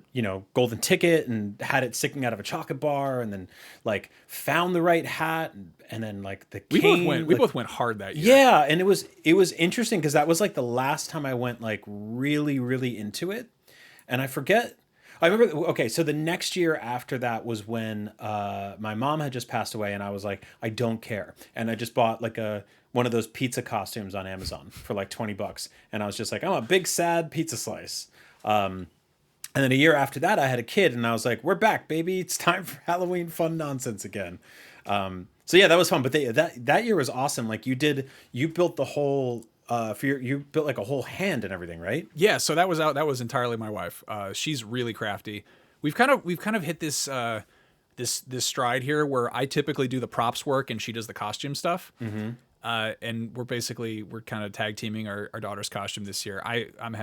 S4: golden ticket and had it sticking out of a chocolate bar, and then like found the right hat, and then like the cane.
S5: We both went hard that year.
S4: Yeah, and it was interesting because that was like the last time I went like really really into it, and I remember. Okay, so the next year after that was when my mom had just passed away, and I was like, I don't care, and I just bought like one of those pizza costumes on Amazon for like $20, and I was just like, I'm a big sad pizza slice. And then a year after that, I had a kid, and I was like, we're back, baby. It's time for Halloween fun nonsense again. So yeah, that was fun. But that year was awesome. Like you built the whole, you built like a whole hand and everything, right?
S5: Yeah. So that was entirely my wife. She's really crafty. We've kind of hit this stride here where I typically do the props work and she does the costume stuff. Mm-hmm. And we're kind of tag teaming our daughter's costume this year. I don't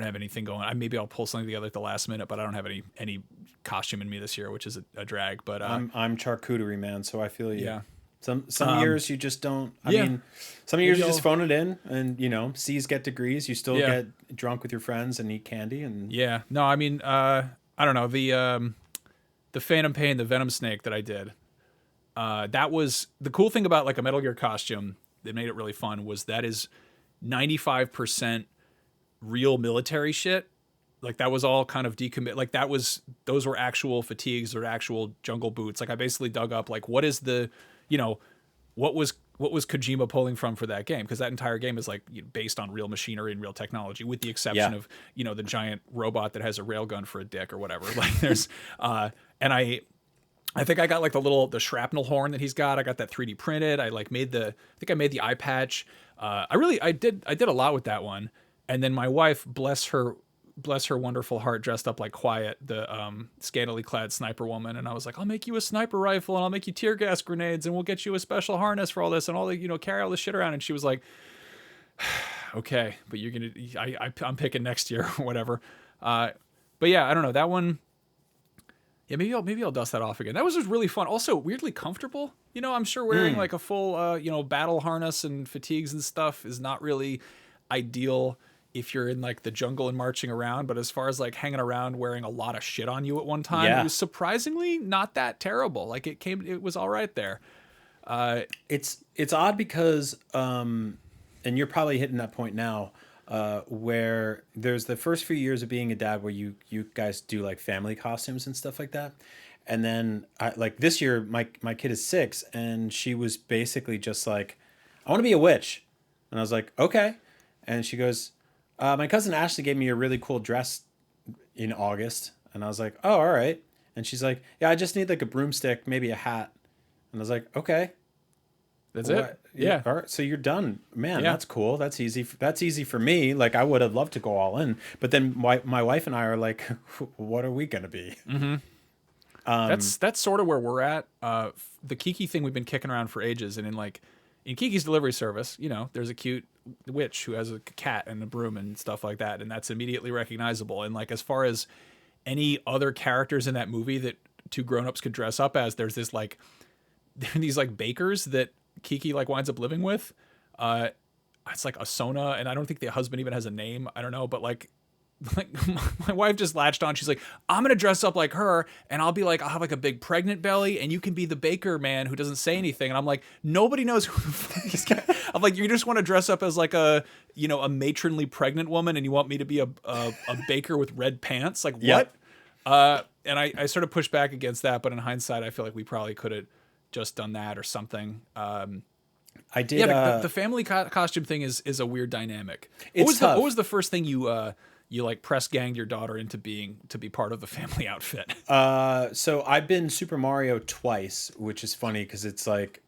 S5: have anything going. Maybe I'll pull something together at the last minute, but I don't have any costume in me this year, which is a drag. But
S4: I'm charcuterie man, so I feel you.
S5: Yeah.
S4: Some years you just don't. I mean, some years you just phone it in, and C's get degrees. You still get drunk with your friends and eat candy, and
S5: yeah. No, I mean, I don't know the Phantom Pain, the Venom Snake that I did. That was the cool thing about like a Metal Gear costume that made it really fun was that is 95% real military shit. Like that was all kind of decommit. Like those were actual fatigues or actual jungle boots. Like I basically dug up like what is the, what was Kojima pulling from for that game? Because that entire game is like based on real machinery and real technology, with the exception of the giant robot that has a railgun for a dick or whatever. Like there's and I think I got like the shrapnel horn that he's got. I got that 3D printed. I made the eye patch. I did a lot with that one. And then my wife, bless her wonderful heart, dressed up like Quiet, the scantily clad sniper woman. And I was like, I'll make you a sniper rifle, and I'll make you tear gas grenades, and we'll get you a special harness for all this, and all the carry all this shit around. And she was like, okay, but you're gonna, I'm picking next year or whatever. But yeah, I don't know that one. Yeah, maybe I'll dust that off again. That was just really fun. Also weirdly comfortable. I'm sure wearing like a full battle harness and fatigues and stuff is not really ideal if you're in like the jungle and marching around, but as far as like hanging around wearing a lot of shit on you at one time, it was surprisingly not that terrible. Like it was all right there.
S4: It's odd because, and you're probably hitting that point now, where there's the first few years of being a dad where you guys do like family costumes and stuff like that. And then like this year, my kid is 6, and she was basically just like, I want to be a witch. And I was like, okay. And she goes, my cousin Ashley gave me a really cool dress in August. And I was like, oh, all right. And she's like, yeah, I just need like a broomstick, maybe a hat. And I was like, okay.
S5: That's it. Yeah.
S4: All right. So you're done, man. Yeah. That's cool. That's easy. That's easy for me. Like I would have loved to go all in, but then my wife and I are like, what are we going to be?
S5: Mm-hmm. That's sort of where we're at. The Kiki thing we've been kicking around for ages. And in Kiki's delivery service, there's a cute witch who has a cat and a broom and stuff like that, and that's immediately recognizable. And like as far as any other characters in that movie that 2 grown-ups could dress up as, there's these like bakers that Kiki like winds up living with. It's like Asona, and I don't think the husband even has a name. I don't know, but like like my wife just latched on. She's like, I'm gonna dress up like her, and I'll be like, I'll have like a big pregnant belly, and you can be the baker man who doesn't say anything. And I'm like, nobody knows who the fuck this guy. I'm like, you just want to dress up as like a matronly pregnant woman, and you want me to be a baker with red pants? Like
S4: Yep.
S5: what? And I sort of pushed back against that, but in hindsight, I feel like we probably could have just done that or something.
S4: I did.
S5: Yeah, the family costume thing is a weird dynamic.
S4: It's tough.
S5: What was the first thing you like press ganged your daughter into to be part of the family outfit?
S4: So I've been Super Mario twice, which is funny because it's like,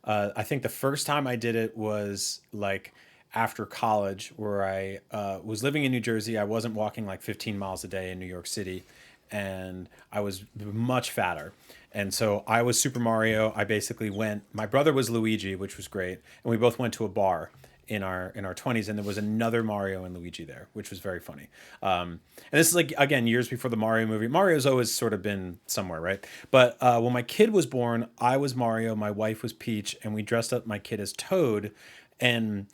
S4: I think the first time I did it was like after college, where I was living in New Jersey. I wasn't walking like 15 miles a day in New York City, and I was much fatter. And so I was Super Mario. I basically went, my brother was Luigi, which was great. And we both went to a bar in our 20s, and there was another Mario and Luigi there, which was very funny. And this is like, again, years before the Mario movie. Mario's always sort of been somewhere, right? But when my kid was born, I was Mario, my wife was Peach, and we dressed up my kid as Toad, and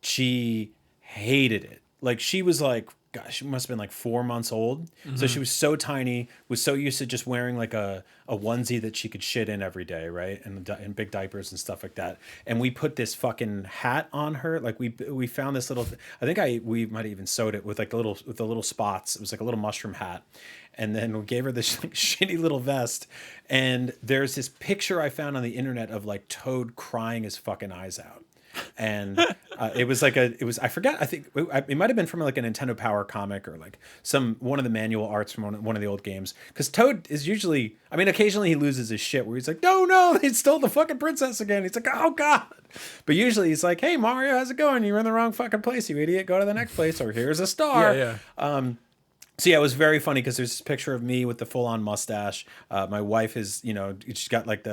S4: she hated it. Like, she was like, gosh, she must have been like 4 months old. Mm-hmm. So she was so tiny, was so used to just wearing like a onesie that she could shit in every day, right? And big diapers and stuff like that. And we put this fucking hat on her. Like we found this little, we might have even sewed it with like the little spots. It was like a little mushroom hat. And then we gave her this like shitty little vest. And there's this picture I found on the internet of like Toad crying his fucking eyes out. And it was I forget, I think it might have been from like a Nintendo Power comic or like one of the manual arts from one of the old games, because Toad is usually, I mean, occasionally he loses his shit where he's like, no, they stole the fucking princess again. He's like, oh god. But usually he's like, hey Mario, how's it going? You're in the wrong fucking place, you idiot. Go to the next place, or here's a star.
S5: Yeah.
S4: So yeah, it was very funny because there's this picture of me with the full-on mustache. My wife is, she's got like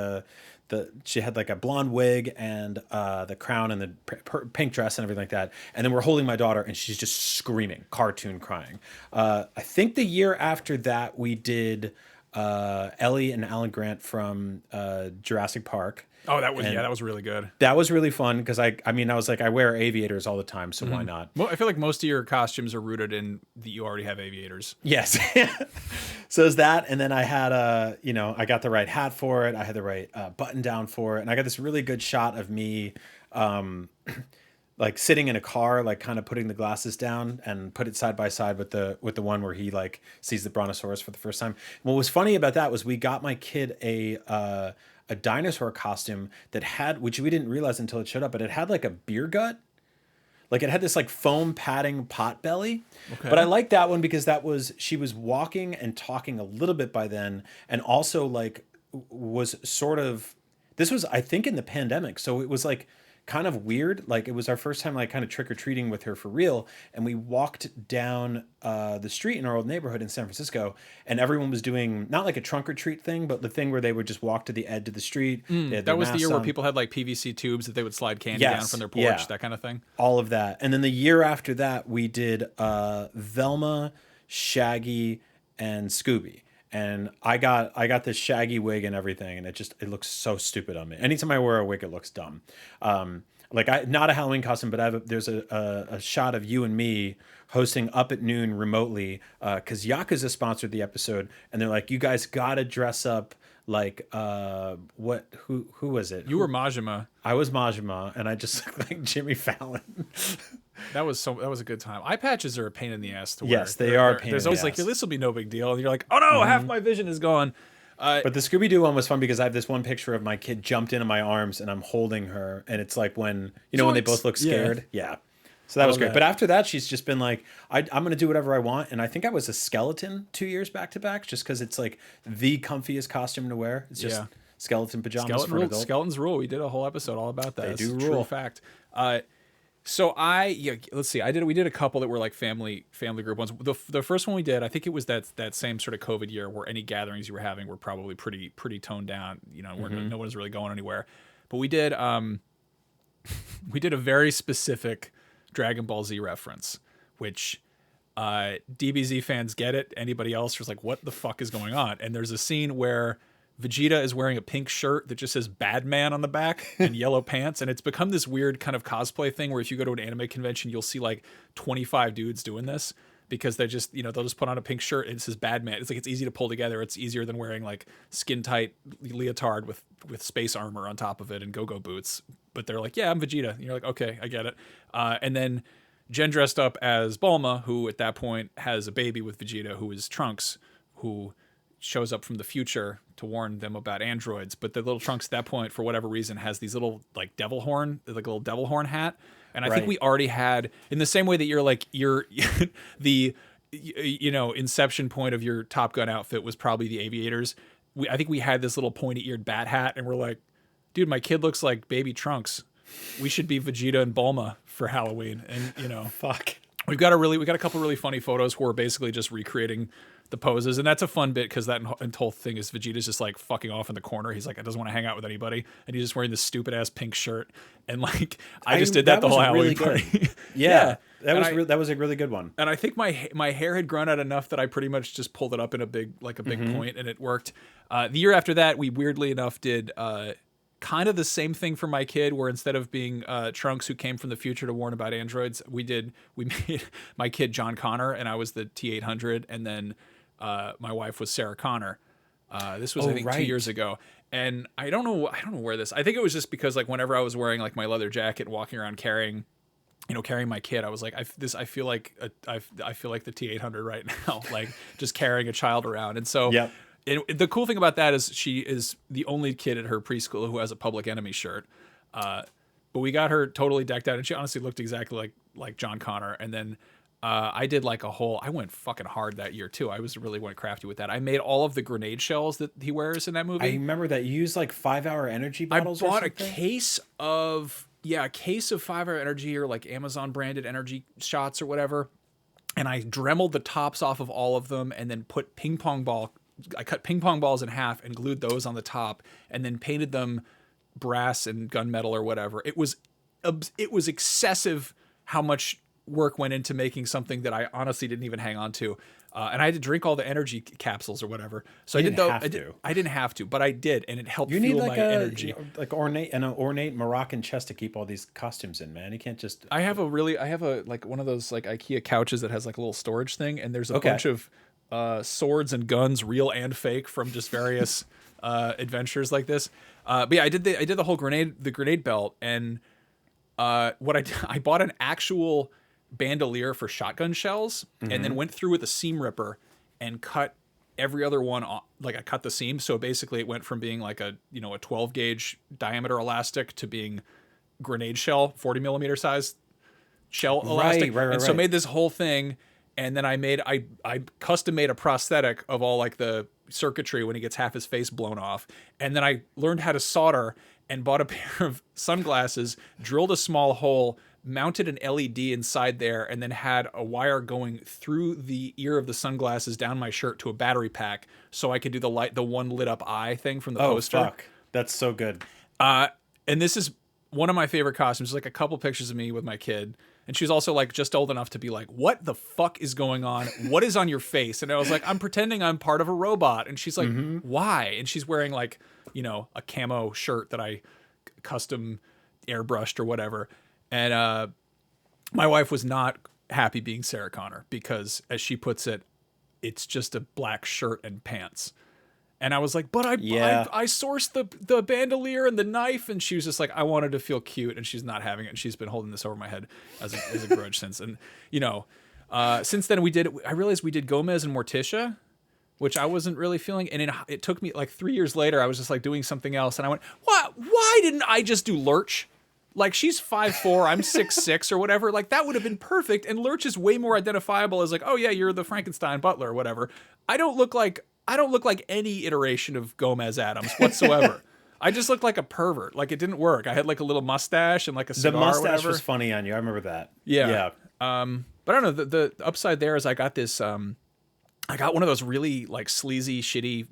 S4: she had like a blonde wig and the crown and the pink dress and everything like that. And then we're holding my daughter and she's just screaming, cartoon crying. I think the year after that we did Ellie and Alan Grant from Jurassic Park.
S5: Oh, that was really good.
S4: That was really fun because I was like, I wear aviators all the time, so why not?
S5: Well, I feel like most of your costumes are rooted in that you already have aviators.
S4: Yes. So there's that, and then I had I got the right hat for it. I had the right button down for it, and I got this really good shot of me, like sitting in a car, like kind of putting the glasses down and put it side by side with the one where he like sees the brontosaurus for the first time. And what was funny about that was we got my kid a dinosaur costume that had, which we didn't realize until it showed up, but it had like a beer gut. Like it had this like foam padding pot belly. Okay. But I liked that one because she was walking and talking a little bit by then. And also like was sort of, this was, I think, in the pandemic. So it was like kind of weird. Like it was our first time like kind of trick-or-treating with her for real. And we walked down the street in our old neighborhood in San Francisco, and everyone was doing not like a trunk or treat thing, but the thing where they would just walk to the edge of the street.
S5: That was the year where people had like PVC tubes that they would slide candy down from their porch, that kind of thing.
S4: All of that. And then the year after that, we did Velma, Shaggy, and Scooby. And I got this shaggy wig and everything, and it looks so stupid on me. Anytime I wear a wig, it looks dumb. Not a Halloween costume, but there's a shot of you and me hosting Up at Noon remotely, because Yakuza sponsored the episode, and they're like, you guys gotta dress up like who was it?
S5: You were Majima.
S4: I was Majima, and I just looked like Jimmy Fallon.
S5: That was a good time. Eye patches are a pain in the ass to wear.
S4: Yes, they are a pain in the ass.
S5: There's always like, this will be no big deal, and you're like, oh no, half my vision is gone.
S4: But the Scooby-Doo one was fun because I have this one picture of my kid jumped into my arms and I'm holding her, and it's like when they both look scared. Yeah. So that was great. But after that, she's just been like, I'm going to do whatever I want. And I think I was a skeleton 2 years back to back, just because it's like the comfiest costume to wear. It's just skeleton pajamas for an adult.
S5: Skeletons rule. We did a whole episode all about that.
S4: They do
S5: rule.
S4: rule.
S5: True fact. So let's see. We did a couple that were like family group ones. The first one we did, I think it was that same sort of COVID year where any gatherings you were having were probably pretty toned down. No one was really going anywhere. But we did a very specific Dragon Ball Z reference, which DBZ fans get it. Anybody else was like, what the fuck is going on? And there's a scene where Vegeta is wearing a pink shirt that just says Badman on the back and yellow pants. And it's become this weird kind of cosplay thing where if you go to an anime convention, you'll see like 25 dudes doing this because they're just, they'll just put on a pink shirt and it says Badman. It's like, it's easy to pull together. It's easier than wearing like skin tight leotard with space armor on top of it and go-go boots. But they're like, yeah, I'm Vegeta. And you're like, okay, I get it. And then Jen dressed up as Bulma, who at that point has a baby with Vegeta, who is Trunks, who shows up from the future to warn them about androids. But the little Trunks at that point, for whatever reason, has these little like devil horn, like a little devil horn hat. And I think we already had, in the same way that you're the, inception point of your Top Gun outfit was probably the aviators. I think we had this little pointy eared bat hat and we're like, dude, my kid looks like baby Trunks. We should be Vegeta and Bulma for Halloween. And
S4: fuck.
S5: We got a couple really funny photos where we're basically just recreating the poses, and that's a fun bit because that whole thing is Vegeta's just like fucking off in the corner. He's like, I doesn't want to hang out with anybody, and he's just wearing this stupid ass pink shirt. And like, I just did that the whole Halloween party.
S4: Yeah, that was a really good one.
S5: And I think my hair had grown out enough that I pretty much just pulled it up in a big point, and it worked. The year after that, we weirdly enough did kind of the same thing for my kid, where instead of being Trunks who came from the future to warn about androids, we made my kid John Connor, and I was the T-800, and then my wife was Sarah Connor. This was I think 2 years ago, and I don't know where this. I think it was just because like whenever I was wearing like my leather jacket, and walking around carrying my kid, I was like, I feel like the T-800 right now, like just carrying a child around, and so. Yep. The cool thing about that is she is the only kid at her preschool who has a Public Enemy shirt. But we got her totally decked out, and she honestly looked exactly like John Connor. And then I did like I went fucking hard that year too. I went crafty with that. I made all of the grenade shells that he wears in that movie.
S4: I remember that you used like 5-hour energy bottles.
S5: I bought a case of 5-hour energy or like Amazon branded energy shots or whatever. And I dremeled the tops off of all of them and then put I cut ping pong balls in half and glued those on the top and then painted them brass and gunmetal or whatever. It was excessive how much work went into making something that I honestly didn't even hang on to. And I had to drink all the energy capsules or whatever. So I didn't have to, but I did, and it helped fuel my energy.
S4: Like an ornate Moroccan chest to keep all these costumes in, man. You can't just.
S5: I have like one of those like IKEA couches that has like a little storage thing, and there's a bunch of swords and guns, real and fake, from just various adventures like this. But yeah, I did the whole grenade belt, and I bought an actual bandolier for shotgun shells, and then went through with a seam ripper and cut every other one off. Like I cut the seam, so basically it went from being like a 12 gauge diameter elastic to being grenade shell 40 millimeter size shell elastic. And so made this whole thing. And then I custom made a prosthetic of all like the circuitry when he gets half his face blown off. And then I learned how to solder and bought a pair of sunglasses, drilled a small hole, mounted an LED inside there, and then had a wire going through the ear of the sunglasses down my shirt to a battery pack so I could do the one lit up eye thing from the poster. Oh, fuck.
S4: That's so good.
S5: And this is one of my favorite costumes. There's like a couple pictures of me with my kid. And she was also like just old enough to be like, what the fuck is going on? What is on your face? And I was like, I'm pretending I'm part of a robot. And she's like, why? And she's wearing like, a camo shirt that I custom airbrushed or whatever. And my wife was not happy being Sarah Connor because, as she puts it, it's just a black shirt and pants. And I was like, but I sourced the bandolier and the knife. And she was just like, I wanted to feel cute. And she's not having it. And she's been holding this over my head as a grudge since. And, since then I realized we did Gomez and Morticia, which I wasn't really feeling. And it took me like 3 years later, I was just like doing something else. And I went, why didn't I just do Lurch? Like she's 5'4", I'm 6'6" or whatever. Like that would have been perfect. And Lurch is way more identifiable as like, oh yeah, you're the Frankenstein butler or whatever. I don't look like any iteration of Gomez Adams whatsoever. I just looked like a pervert. Like it didn't work. I had like a little mustache and like a cigar.
S4: The mustache
S5: or whatever.
S4: was funny on you. I remember that.
S5: Yeah. But I don't know. The upside there is I got this. I got one of those really like sleazy, shitty,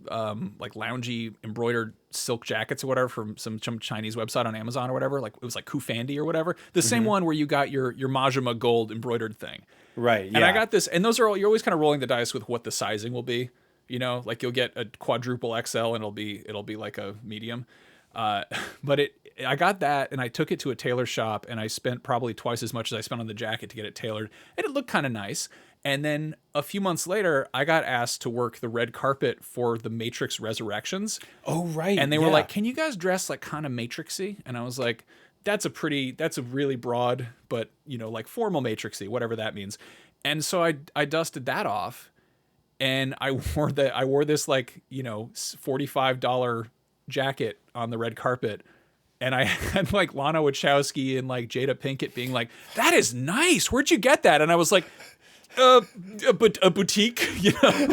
S5: like loungy embroidered silk jackets or whatever from some Chinese website on Amazon or whatever. Like it was like Kufandi or whatever. The same one where you got your Majima gold embroidered thing.
S4: Right. Yeah.
S5: And I got this, and those are all, you're always kind of rolling the dice with what the sizing will be. You know, like you'll get a quadruple XL and it'll be like a medium. But I got that and I took it to a tailor shop and I spent probably twice as much as I spent on the jacket to get it tailored, and it looked kind of nice. And then a few months later, I got asked to work the red carpet for the Matrix Resurrections.
S4: Oh, right.
S5: And they were like, "Can you guys dress like kind of Matrixy?" And I was like, that's a really broad, but you know, like formal Matrixy, whatever that means. And so I dusted that off, and I wore this like, you know, $45 jacket on the red carpet. And I had like Lana Wachowski and like Jada Pinkett being like, "That is nice. Where'd you get that?" And I was like, a boutique, you know,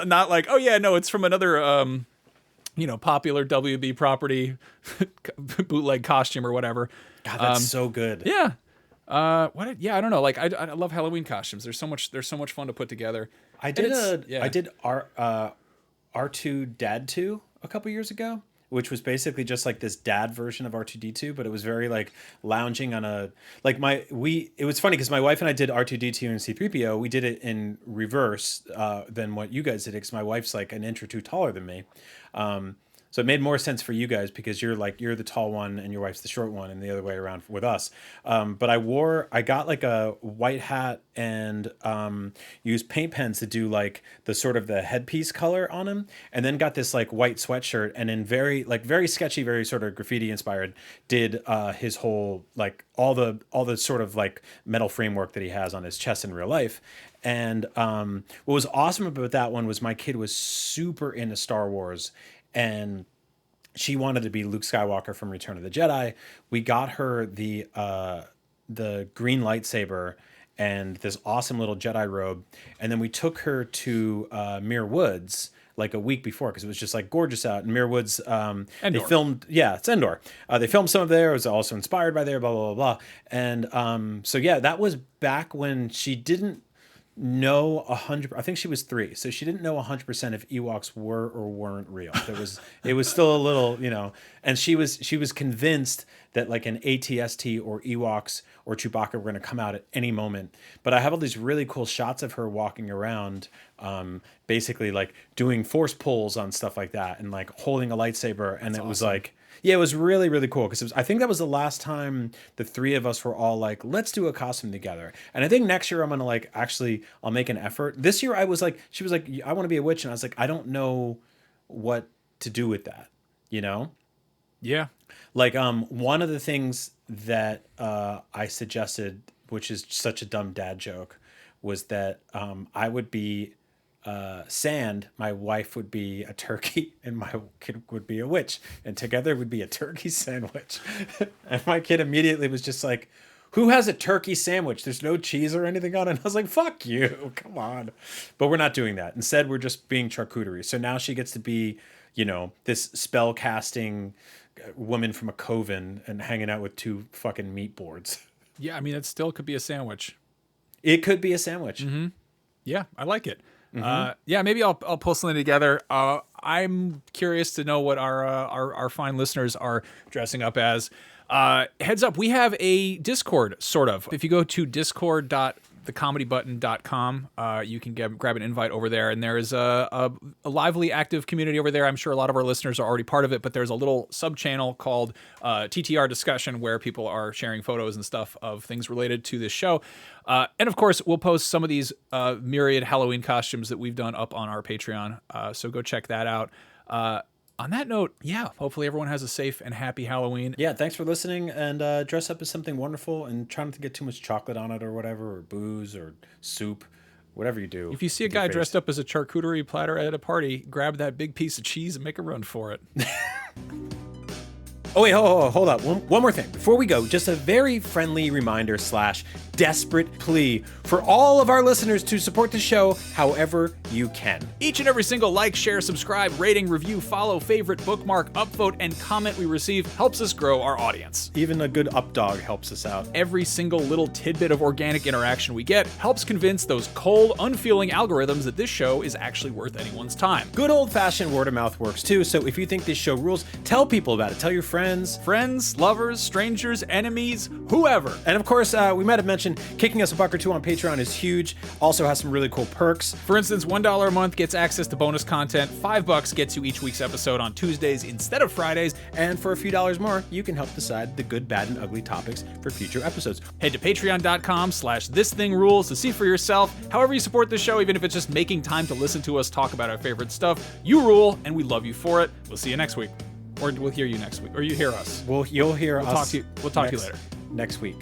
S5: not like, "Oh yeah, no, it's from another, you know, popular WB property bootleg costume or whatever."
S4: God, that's so good.
S5: Yeah. Yeah, I don't know. Like I love Halloween costumes. They're so much fun to put together.
S4: I did R2 Dad 2 a couple years ago, which was basically just like this dad version of R2D2, but it was very like lounging on a, like it was funny because my wife and I did R2D2 and C-3PO. We did it in reverse than what you guys did, because my wife's like an inch or two taller than me. So it made more sense for you guys because you're the tall one and your wife's the short one, and the other way around with us. But I got like a white hat and used paint pens to do like the sort of the headpiece color on him, and then got this like white sweatshirt, and in very sketchy, very sort of graffiti inspired, did his whole like all the sort of like metal framework that he has on his chest in real life. And what was awesome about that one was my kid was super into Star Wars, and she wanted to be Luke Skywalker from Return of the Jedi. We got her the green lightsaber and this awesome little Jedi robe, and then we took her to Muir Woods like a week before because it was just like gorgeous out. And Muir Woods, they filmed, it's Endor. They filmed some of there. It was also inspired by there, blah, blah, blah, blah. And so yeah, that was back when she didn't know 100. I think she was 3, so she didn't know 100% if Ewoks were or weren't real. It was still a little, you know, and she was convinced that like an ATST or Ewoks or Chewbacca were going to come out at any moment. But I have all these really cool shots of her walking around, basically like doing force pulls on stuff like that, and like holding a lightsaber, and it was like. Yeah, it was really, really cool because I think that was the last time the three of us were all like, let's do a costume together. And I think next year I'm going to like, actually, I'll make an effort. This year I was like, she was like, I want to be a witch. And I was like, I don't know what to do with that, you know?
S5: Yeah.
S4: Like one of the things that I suggested, which is such a dumb dad joke, was that I would be Sand, my wife would be a turkey, and my kid would be a witch, and together would be a turkey sandwich. And my kid immediately was just like, "Who has a turkey sandwich? There's no cheese or anything on it." And I was like, "Fuck you, come on." But we're not doing that. Instead, we're just being charcuterie. So now she gets to be, you know, this spell casting woman from a coven and hanging out with 2 fucking meat boards.
S5: Yeah, I mean, it still could be a sandwich.
S4: It could be a sandwich.
S5: Mm-hmm. Yeah, I like it. Mm-hmm. Yeah, maybe I'll pull something together. I'm curious to know what our fine listeners are dressing up as. Heads up, we have a Discord, sort of. If you go to discord.thecomedybutton.com, you can grab an invite over there, and there is a lively, active community over there. I'm sure a lot of our listeners are already part of it, but there's a little sub-channel called TTR Discussion where people are sharing photos and stuff of things related to this show. And of course, we'll post some of these myriad Halloween costumes that we've done up on our Patreon, so go check that out. On that note, yeah, hopefully everyone has a safe and happy Halloween.
S4: Yeah, thanks for listening, and dress up as something wonderful, and try not to get too much chocolate on it or whatever, or booze or soup, whatever you do.
S5: If you see a guy dressed up as a charcuterie platter at a party, grab that big piece of cheese and make a run for it.
S4: Oh, wait, hold up. One more thing. Before we go, just a very friendly reminder / desperate plea for all of our listeners to support the show however you can.
S5: Each and every single like, share, subscribe, rating, review, follow, favorite, bookmark, upvote, and comment we receive helps us grow our audience.
S4: Even a good up dog helps us out.
S5: Every single little tidbit of organic interaction we get helps convince those cold, unfeeling algorithms that this show is actually worth anyone's time.
S4: Good old-fashioned word of mouth works too, so if you think this show rules, tell people about it. Tell your friends.
S5: Friends, lovers, strangers, enemies, whoever.
S4: And of course, we might have mentioned mention, kicking us $1 or $2 on Patreon is huge. Also has some really cool perks.
S5: For instance, $1 a month gets access to bonus content. $5 gets you each week's episode on Tuesdays instead of Fridays.
S4: And for a few dollars more, you can help decide the good, bad, and ugly topics for future episodes.
S5: Head to patreon.com/thisthingrules to see for yourself. However you support the show, even if it's just making time to listen to us talk about our favorite stuff, you rule, and we love you for it. We'll see you next week. Or we'll hear you next week. Or you hear us.
S4: You'll hear us.
S5: We'll talk to you later.
S4: Next week.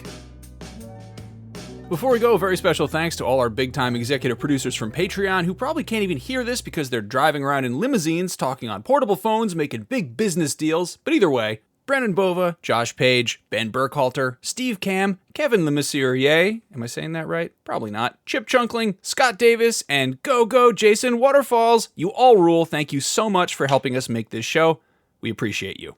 S5: Before we go, very special thanks to all our big-time executive producers from Patreon who probably can't even hear this because they're driving around in limousines, talking on portable phones, making big business deals. But either way, Brandon Bova, Josh Page, Ben Burkhalter, Steve Cam, Kevin Lemessurier, am I saying that right? Probably not, Chip Chunkling, Scott Davis, and go Jason Waterfalls. You all rule. Thank you so much for helping us make this show. We appreciate you.